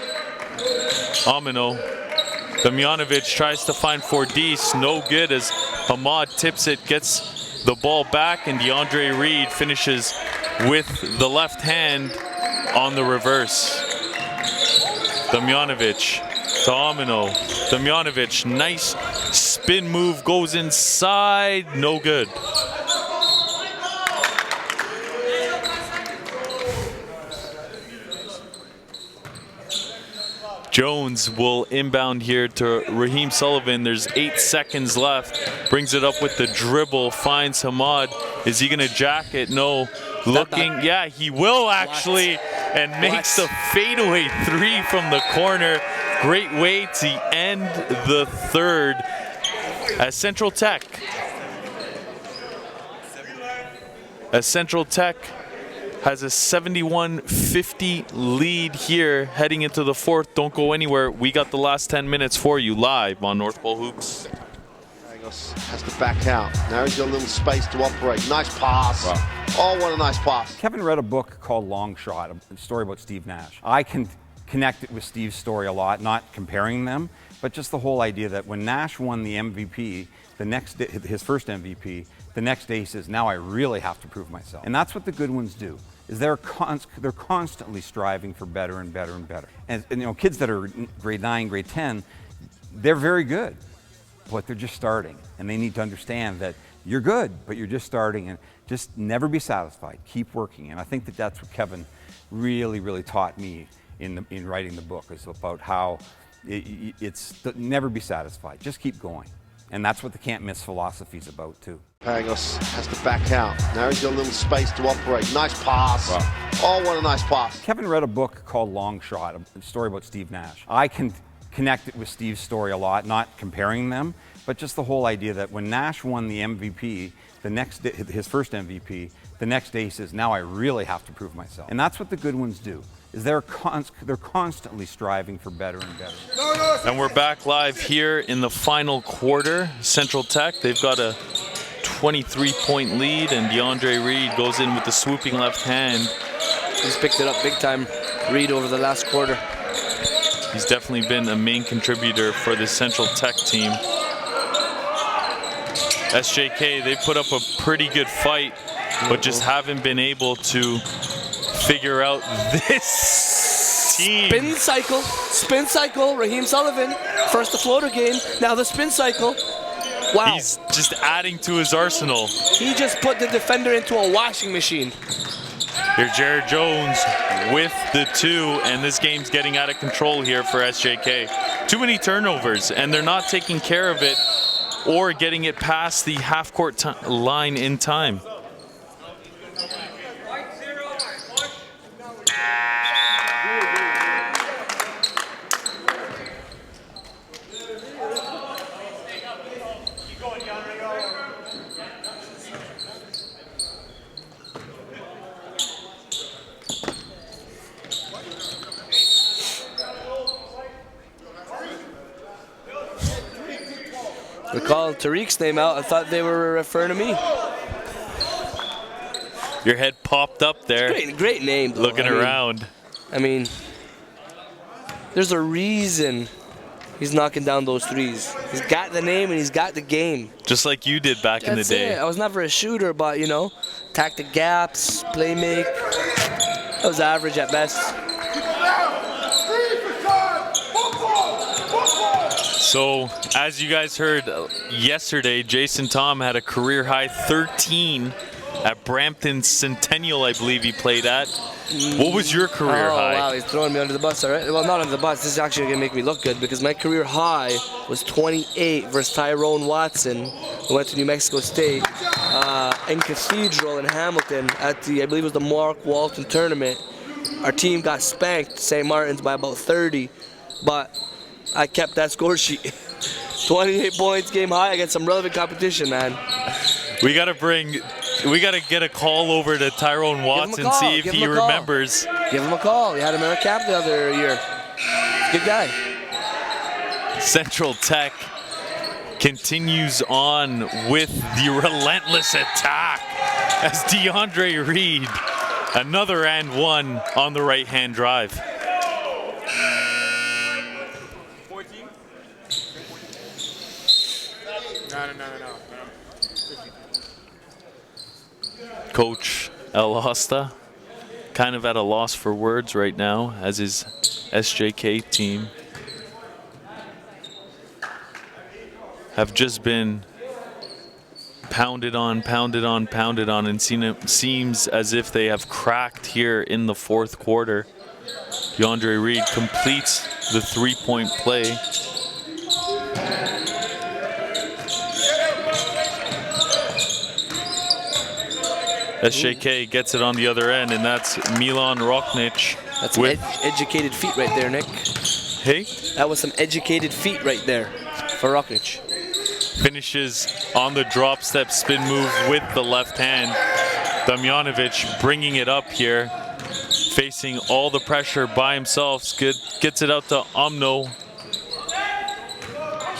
Omino. Damjanovic tries to find Fordice, no good as Hamad tips it, gets the ball back, and DeAndre Reed finishes with the left hand on the reverse. Damjanovic to Omino. Damjanovic, nice spin move, goes inside, no good. Jones will inbound here to Raheem Sullivan. There's 8 seconds left. Brings it up with the dribble, finds Hamad. Is he gonna jack it? No. Looking, yeah, he will actually, and makes the fadeaway three from the corner. Great way to end the third as Central Tech has a 71-50 lead here heading into the fourth. Don't go anywhere. We got the last 10 minutes for you live on North Pole Hoops. Has to back out. Now he's got a little space to operate. Nice pass. Wow. Oh, what a nice pass. Kevin read a book called Long Shot, a story about Steve Nash. I can connect it with Steve's story a lot, not comparing them, but just the whole idea that when Nash won the MVP, his first MVP, the next day he says, now I really have to prove myself. And that's what the good ones do. Is they're constantly striving for better and better and better. And kids that are grade 9, grade 10, they're very good, but they're just starting. And they need to understand that you're good, but you're just starting, and just never be satisfied. Keep working. And I think that that's what Kevin really, really taught me in writing the book, is about how it's never be satisfied. Just keep going. And that's what the can't miss philosophy is about too. Pangos has to back out. Now he's got a little space to operate. Nice pass. Wow. Oh, what a nice pass. Kevin read a book called Long Shot, a story about Steve Nash. I can connect it with Steve's story a lot, not comparing them, but just the whole idea that when Nash won the MVP, his first MVP, The next day he says, now I really have to prove myself. And that's what the good ones do, is they're constantly striving for better and better. And we're back live here in the final quarter. Central Tech, they've got a 23-point lead, and DeAndre Reed goes in with the swooping left hand. He's picked it up big time, Reed, over the last quarter. He's definitely been a main contributor for the Central Tech team. SJK, they put up a pretty good fight, but just haven't been able to figure out this team. Spin cycle, Raheem Sullivan. First the floater game, now the spin cycle. Wow. He's just adding to his arsenal. He just put the defender into a washing machine. Here's Jared Jones with the 2, and this game's getting out of control here for SJK. Too many turnovers, and they're not taking care of it or getting it past the half-court line in time. We called Tariq's name out. I thought they were referring to me. Your head popped up there. Great name, though. Looking around. I mean, there's a reason he's knocking down those threes. He's got the name and he's got the game. Just like you did back in the day. I was never a shooter, but, you know, attack the gaps, play make. That was average at best. So, as you guys heard yesterday, Jason Tom had a career-high 13 at Brampton Centennial, I believe he played at. What was your career high? Oh, wow, he's throwing me under the bus, all right? Well, not under the bus. This is actually going to make me look good because my career high was 28 versus Tyrone Watson, who went to New Mexico State, in Cathedral in Hamilton at the, I believe it was the Mark Walton tournament. Our team got spanked, St. Martin's, by about 30, but I kept that score sheet. 28 points, game high against some relevant competition, man. We gotta get a call over to Tyrone Watson, see if he remembers. Give him a call. He had him in a cap the other year. Good guy. Central Tech continues on with the relentless attack as DeAndre Reed, another and one on the right-hand drive. No. Coach El Hosta kind of at a loss for words right now as his SJK team have just been pounded on, and seems as if they have cracked here in the fourth quarter. DeAndre Reed completes the three-point play. SJK gets it on the other end, and that's Milan Roknic. That's some educated feet right there, Nick. Hey? That was some educated feet right there for Roknic. Finishes on the drop step spin move with the left hand. Damjanovic bringing it up here, facing all the pressure by himself. Gets it out to Omno.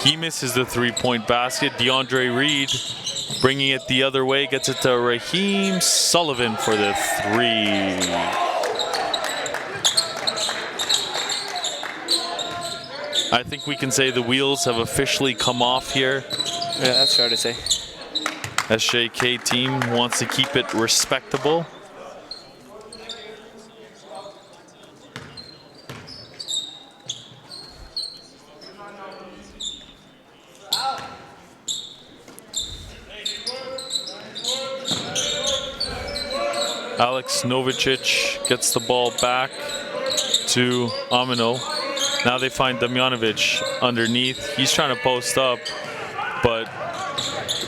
He misses the three-point basket. DeAndre Reed bringing it the other way, gets it to Raheem Sullivan for the three. I think we can say the wheels have officially come off here. Yeah, that's fair to say. SJK team wants to keep it respectable. Alex Novicic gets the ball back to Amino. Now they find Damjanovic underneath. He's trying to post up, but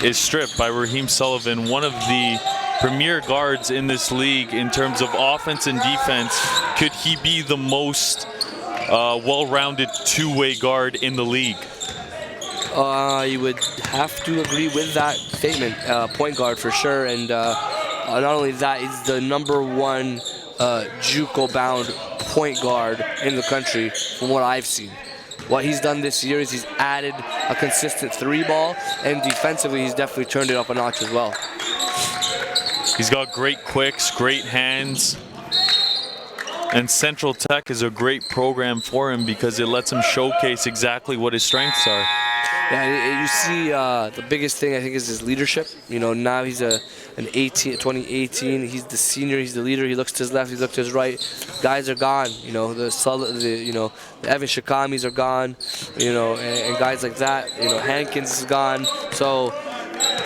is stripped by Raheem Sullivan, one of the premier guards in this league in terms of offense and defense. Could he be the most well-rounded two-way guard in the league? You would have to agree with that statement. Point guard for sure, and not only that, he's the #1 JUCO-bound point guard in the country from what I've seen. What he's done this year is he's added a consistent 3-ball, and defensively he's definitely turned it up a notch as well. He's got great quicks, great hands. And Central Tech is a great program for him because it lets him showcase exactly what his strengths are. Yeah, you see the biggest thing I think is his leadership. You know, now he's an 2018. He's the senior. He's the leader. He looks to his left. He looks to his right. Guys are gone. You know, the Evan Shikamis are gone. You know, and guys like that. You know, Hankins is gone. So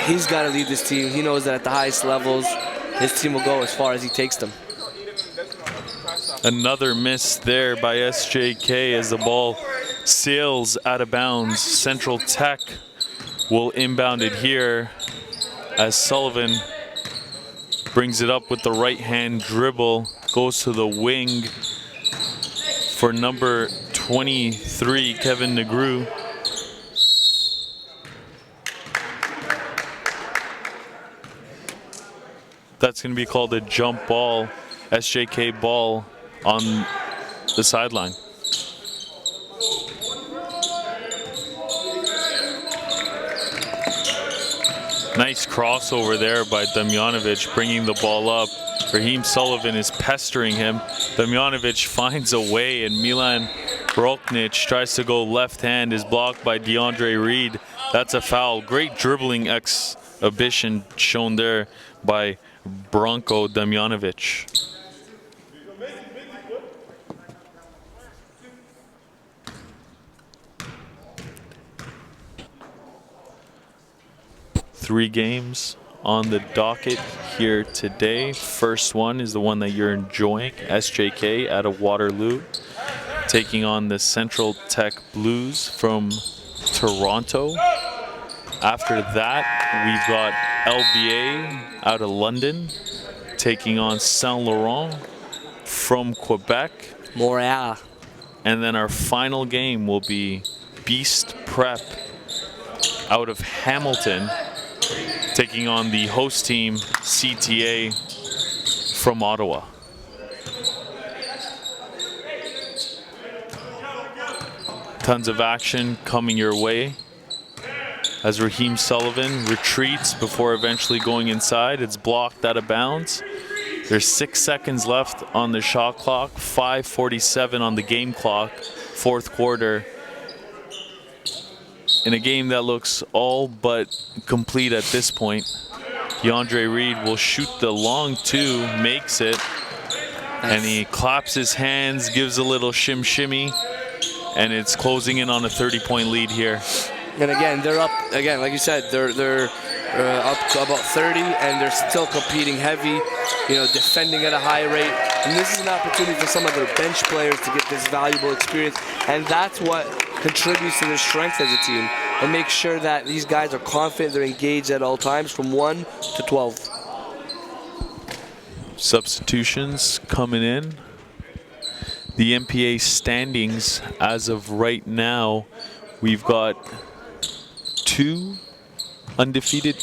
he's got to lead this team. He knows that at the highest levels, his team will go as far as he takes them. Another miss there by SJK as the ball sails out of bounds. Central Tech will inbound it here as Sullivan brings it up with the right-hand dribble, goes to the wing for number 23, Kevin Negru. That's going to be called a jump ball, SJK ball on the sideline. Nice crossover there by Damjanovic, bringing the ball up. Raheem Sullivan is pestering him. Damjanovic finds a way, and Milan Roknic tries to go left hand, is blocked by DeAndre Reed. That's a foul. Great dribbling exhibition shown there by Branko Damjanovic. Three games on the docket here today. First one is the one that you're enjoying, SJK out of Waterloo, taking on the Central Tech Blues from Toronto. After that, we've got LBA out of London, taking on Saint Laurent from Quebec. Montreal. And then our final game will be Beast Prep out of Hamilton, taking on the host team, CTA, from Ottawa. Tons of action coming your way as Raheem Sullivan retreats before eventually going inside. It's blocked out of bounds. There's 6 seconds left on the shot clock, 5:47 on the game clock, fourth quarter. In a game that looks all but complete at this point. DeAndre Reed will shoot the long two, makes it, and he claps his hands, gives a little shimmy, and it's closing in on a 30-point lead here. And again, they're up, again, like you said, they're up to about 30, and they're still competing heavy, you know, defending at a high rate. And this is an opportunity for some of their bench players to get this valuable experience, and that's what contributes to their strength as a team, and make sure that these guys are confident, they're engaged at all times from 1 to 12. Substitutions coming in. The MPA standings as of right now, we've got four undefeated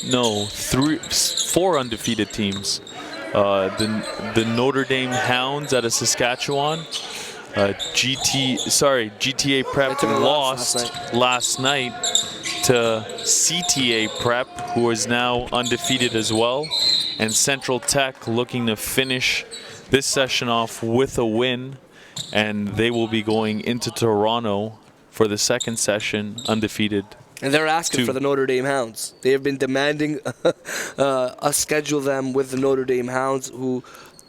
teams. The Notre Dame Hounds out of Saskatchewan. GTA Prep lost last night to CTA Prep, who is now undefeated as well. And Central Tech looking to finish this session off with a win, and they will be going into Toronto for the second session undefeated. And they're asking for the Notre Dame Hounds. They have been demanding us schedule them with the Notre Dame Hounds, who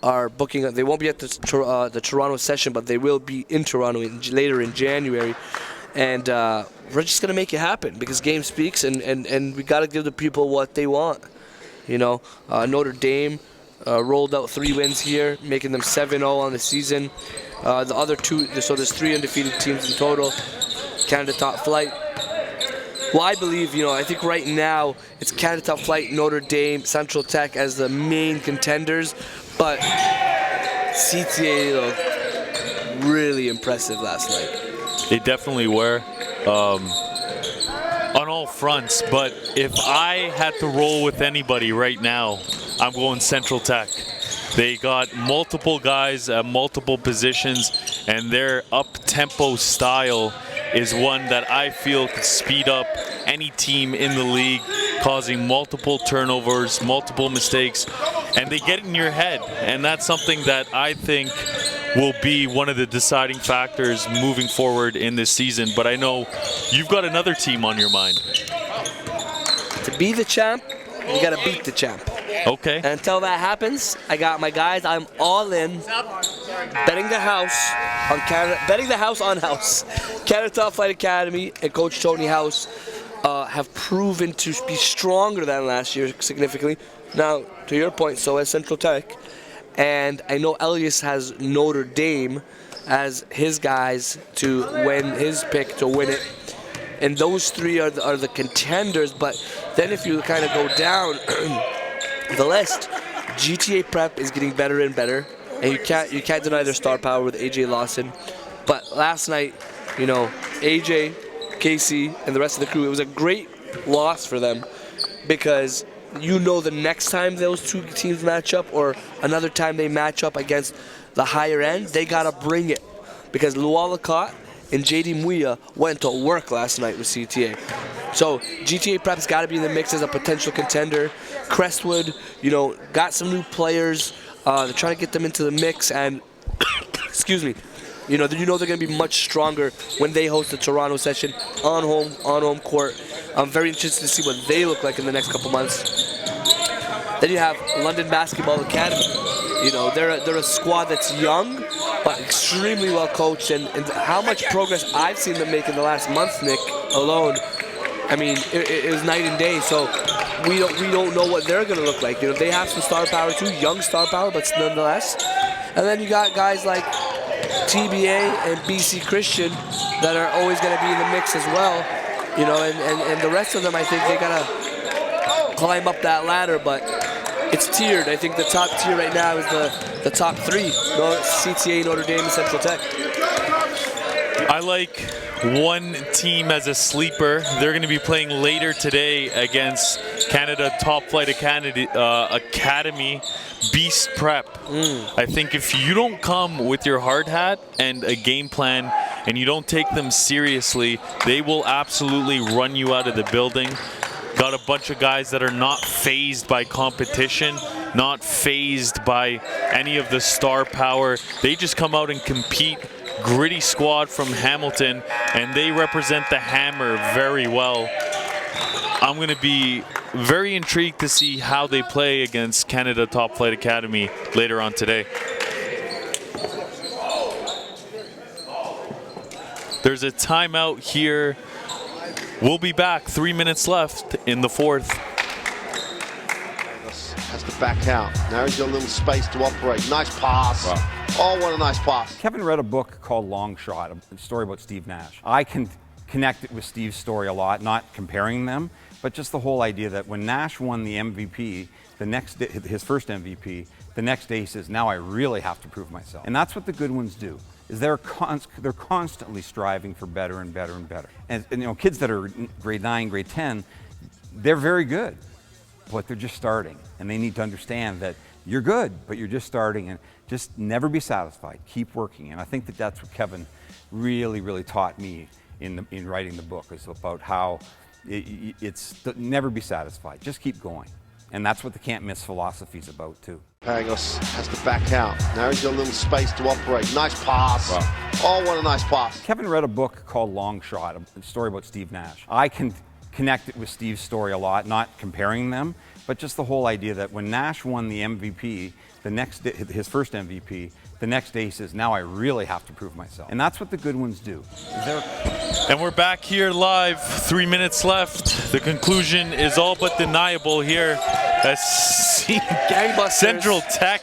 are booking. They won't be at the Toronto session, but they will be in Toronto later in January. And we're just going to make it happen because game speaks, and we got to give the people what they want. You know, Notre Dame rolled out 3 wins here, making them 7-0 on the season. The other 2, so there's 3 undefeated teams in total. Canada Top Flight. Well, I believe, you know, I think right now it's Canada Top Flight, Notre Dame, Central Tech as the main contenders, but CTA looked really impressive last night. They definitely were on all fronts, but if I had to roll with anybody right now, I'm going Central Tech. They got multiple guys at multiple positions, and their up-tempo style is one that I feel could speed up any team in the league, causing multiple turnovers, multiple mistakes, and they get in your head. And that's something that I think will be one of the deciding factors moving forward in this season. But I know you've got another team on your mind. To be the champ, you got to beat the champ. Okay. And until that happens, I got my guys. I'm all in. Betting the house on Canada. Betting the house on house. Canada Top Flight Academy and Coach Tony House have proven to be stronger than last year significantly. Now, to your point, so has Central Tech. And I know Elias has Notre Dame as his guys to win his pick to win it. And those three are the contenders. But then if you kind of go down the list, GTA Prep is getting better and better, and you can't deny their star power with AJ Lawson. But last night, you know, AJ, Casey, and the rest of the crew, it was a great loss for them, because you know the next time those two teams match up, or another time they match up against the higher end, they gotta bring it, because Lualacott and JD Muia went to work last night with CTA. So GTA Prep's got to be in the mix as a potential contender. Crestwood, you know, got some new players. They're trying to get them into the mix, and excuse me, you know they're going to be much stronger when they host the Toronto session on home court. I'm very interested to see what they look like in the next couple months. Then you have London Basketball Academy. You know, they're a squad that's young, but extremely well coached, and how much progress I've seen them make in the last month, Nick, alone. I mean, it was night and day. So we don't know what they're gonna look like. You know, they have some star power too, young star power, but nonetheless. And then you got guys like TBA and BC Christian that are always gonna be in the mix as well. You know, and the rest of them, I think they gotta climb up that ladder, but it's tiered. I think the top tier right now is the top three: CTA, Notre Dame, and Central Tech. I like one team as a sleeper. They're going to be playing later today against Canada Top Flight Academy, Beast Prep. I think if you don't come with your hard hat and a game plan and you don't take them seriously, they will absolutely run you out of the building. Got a bunch of guys that are not fazed by competition, not fazed by any of the star power. They just come out and compete. Gritty squad from Hamilton, and they represent the Hammer very well. I'm going to be very intrigued to see how they play against Canada Top Flight Academy later on today. There's a timeout here. We'll be back. 3 minutes left in the fourth. Has to back out. Now he's got a little space to operate. Nice pass. Wow. Oh, what a nice pass. Kevin read a book called Long Shot, a story about Steve Nash. I can connect it with Steve's story a lot, not comparing them, but just the whole idea that when Nash won the MVP, the next day, his first MVP, the next day he says, now I really have to prove myself. And that's what the good ones do. Is they're constantly striving for better and better and better. And you know, kids that are grade 9, grade 10, they're very good, but they're just starting. And they need to understand that you're good, but you're just starting, and just never be satisfied. Keep working. And I think that that's what Kevin really, really taught me in writing the book, is about how it's never be satisfied. Just keep going. And that's what the can't miss philosophy is about too. Pangos has to back out. Now he's got a little space to operate. Nice pass. Wow. Oh, what a nice pass. Kevin read a book called Long Shot, a story about Steve Nash. I can connect it with Steve's story a lot, not comparing them, but just the whole idea that when Nash won the MVP, the next day, his first MVP, the next day he says, now I really have to prove myself. And that's what the good ones do. And we're back here live, 3 minutes left. The conclusion is all but deniable here as Central Tech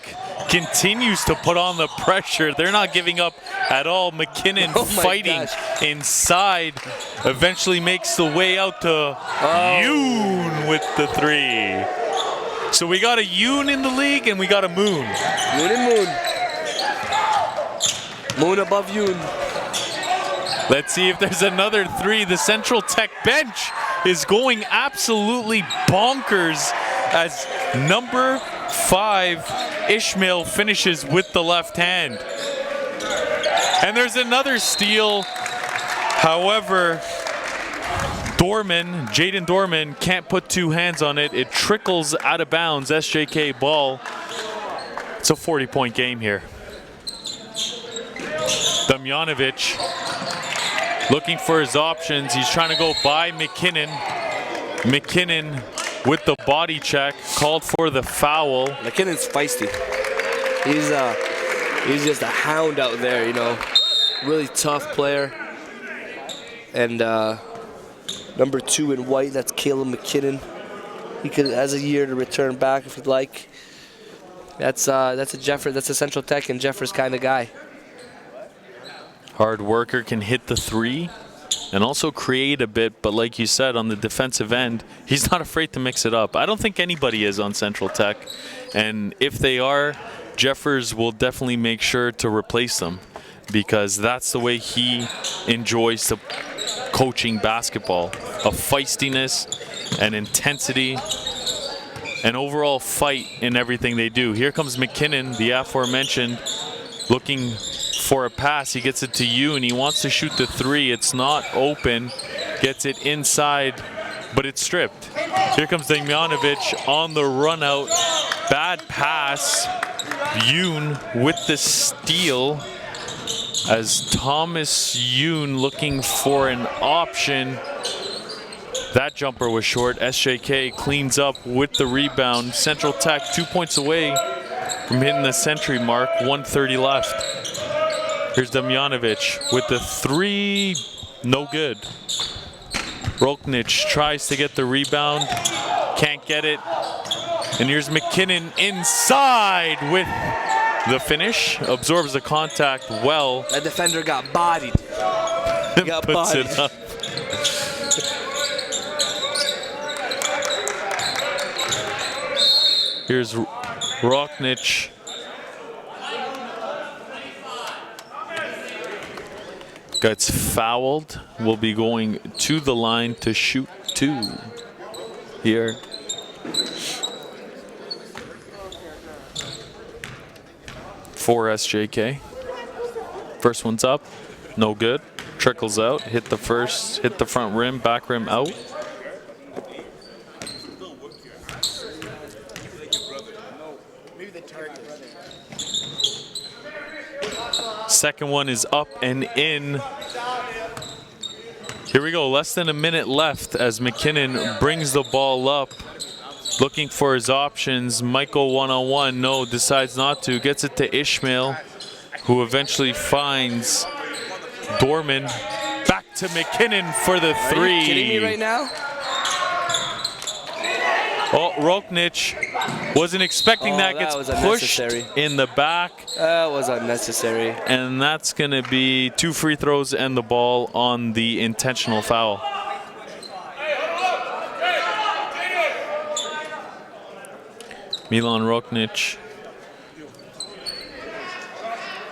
continues to put on the pressure. They're not giving up at all. McKinnon fighting inside, eventually makes the way out to Yoon with the three. So we got a Yoon in the league and we got a Moon. Yoon and Moon. Moon above Yoon. Let's see if there's another three. The Central Tech bench is going absolutely bonkers as number 5. Ishmael finishes with the left hand. And there's another steal. However, Jaden Dorman can't put two hands on it. It trickles out of bounds. SJK ball. It's a 40-point game here. Damjanovic looking for his options. He's trying to go by McKinnon. McKinnon with the body check, called for the foul. McKinnon's feisty. He's just a hound out there, you know. Really tough player. And number 2 in white, that's Caleb McKinnon. He has a year to return back if he'd like. That's a Central Tech and Jeffers kind of guy. Hard worker, can hit the 3 and also create a bit, but like you said, on the defensive end, he's not afraid to mix it up. I don't think anybody is on Central Tech, and if they are, Jeffers will definitely make sure to replace them, because that's the way he enjoys the coaching basketball. A feistiness, an intensity, an overall fight in everything they do. Here comes McKinnon, the aforementioned, looking for a pass. He gets it to Yoon. He wants to shoot the 3. It's not open. Gets it inside, but it's stripped. Here comes Damjanovic on the run out. Bad pass. Yoon with the steal as Thomas Yoon looking for an option. That jumper was short. SJK cleans up with the rebound. Central Tech 2 points away from hitting the century mark. 1:30 left. Here's Damjanovic with the 3, no good. Roknic tries to get the rebound, can't get it. And here's McKinnon inside with the finish, absorbs the contact well. That defender got bodied. He got puts bodied. it up. Here's Roknic. Gets fouled, will be going to the line to shoot 2 here. For SJK. First one's up, no good. Trickles out, hit the front rim, back rim out. Second one is up and in. Here we go, less than a minute left as McKinnon brings the ball up, looking for his options. Michael one-on-one, no, decides not to. Gets it to Ishmael, who eventually finds Dorman. Back to McKinnon for the 3. Are you kidding me right now? Oh, Roknic wasn't expecting that. Gets pushed in the back. That was unnecessary. And that's going to be 2 free throws and the ball on the intentional foul. Milan Roknic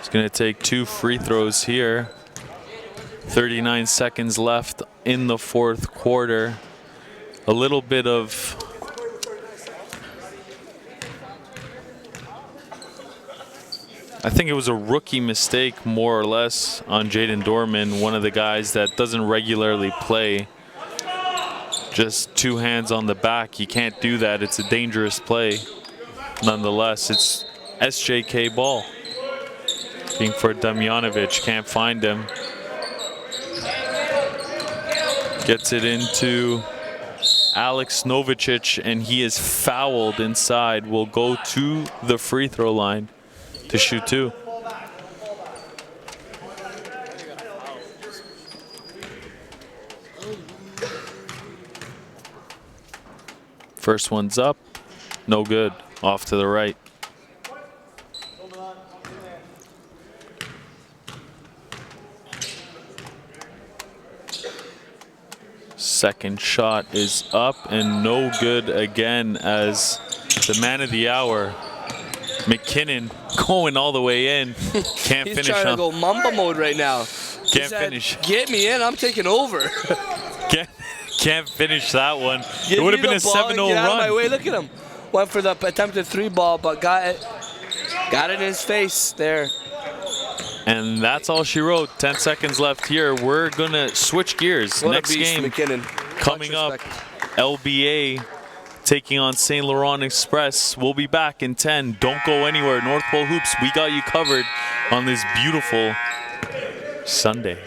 is going to take 2 free throws here. 39 seconds left in the 4th quarter. A little bit of I think it was a rookie mistake, more or less, on Jaden Dorman, one of the guys that doesn't regularly play. Just 2 hands on the back. You can't do that. It's a dangerous play. Nonetheless, it's SJK ball. Looking for Damjanovic, can't find him. Gets it into Alex Novicic, and he is fouled inside. Will go to the free throw line to shoot 2. First one's up, no good, off to the right. Second shot is up and no good again, as the man of the hour, McKinnon, going all the way in. Can't He's finish. trying to go Mamba mode right now. Can't finish. Get me in, I'm taking over. Can't finish that one. Give It would have me been a the ball and 7-0 get out of run. my way. Look at him. went for the attempted 3-ball, but got it in his face there. And that's all she wrote. 10 seconds left here. We're going to switch gears. What Next a beast, game McKinnon. coming up, LBA taking on St. Laurent Express. We'll be back in 10. Don't go anywhere. North Pole Hoops, we got you covered on this beautiful Sunday.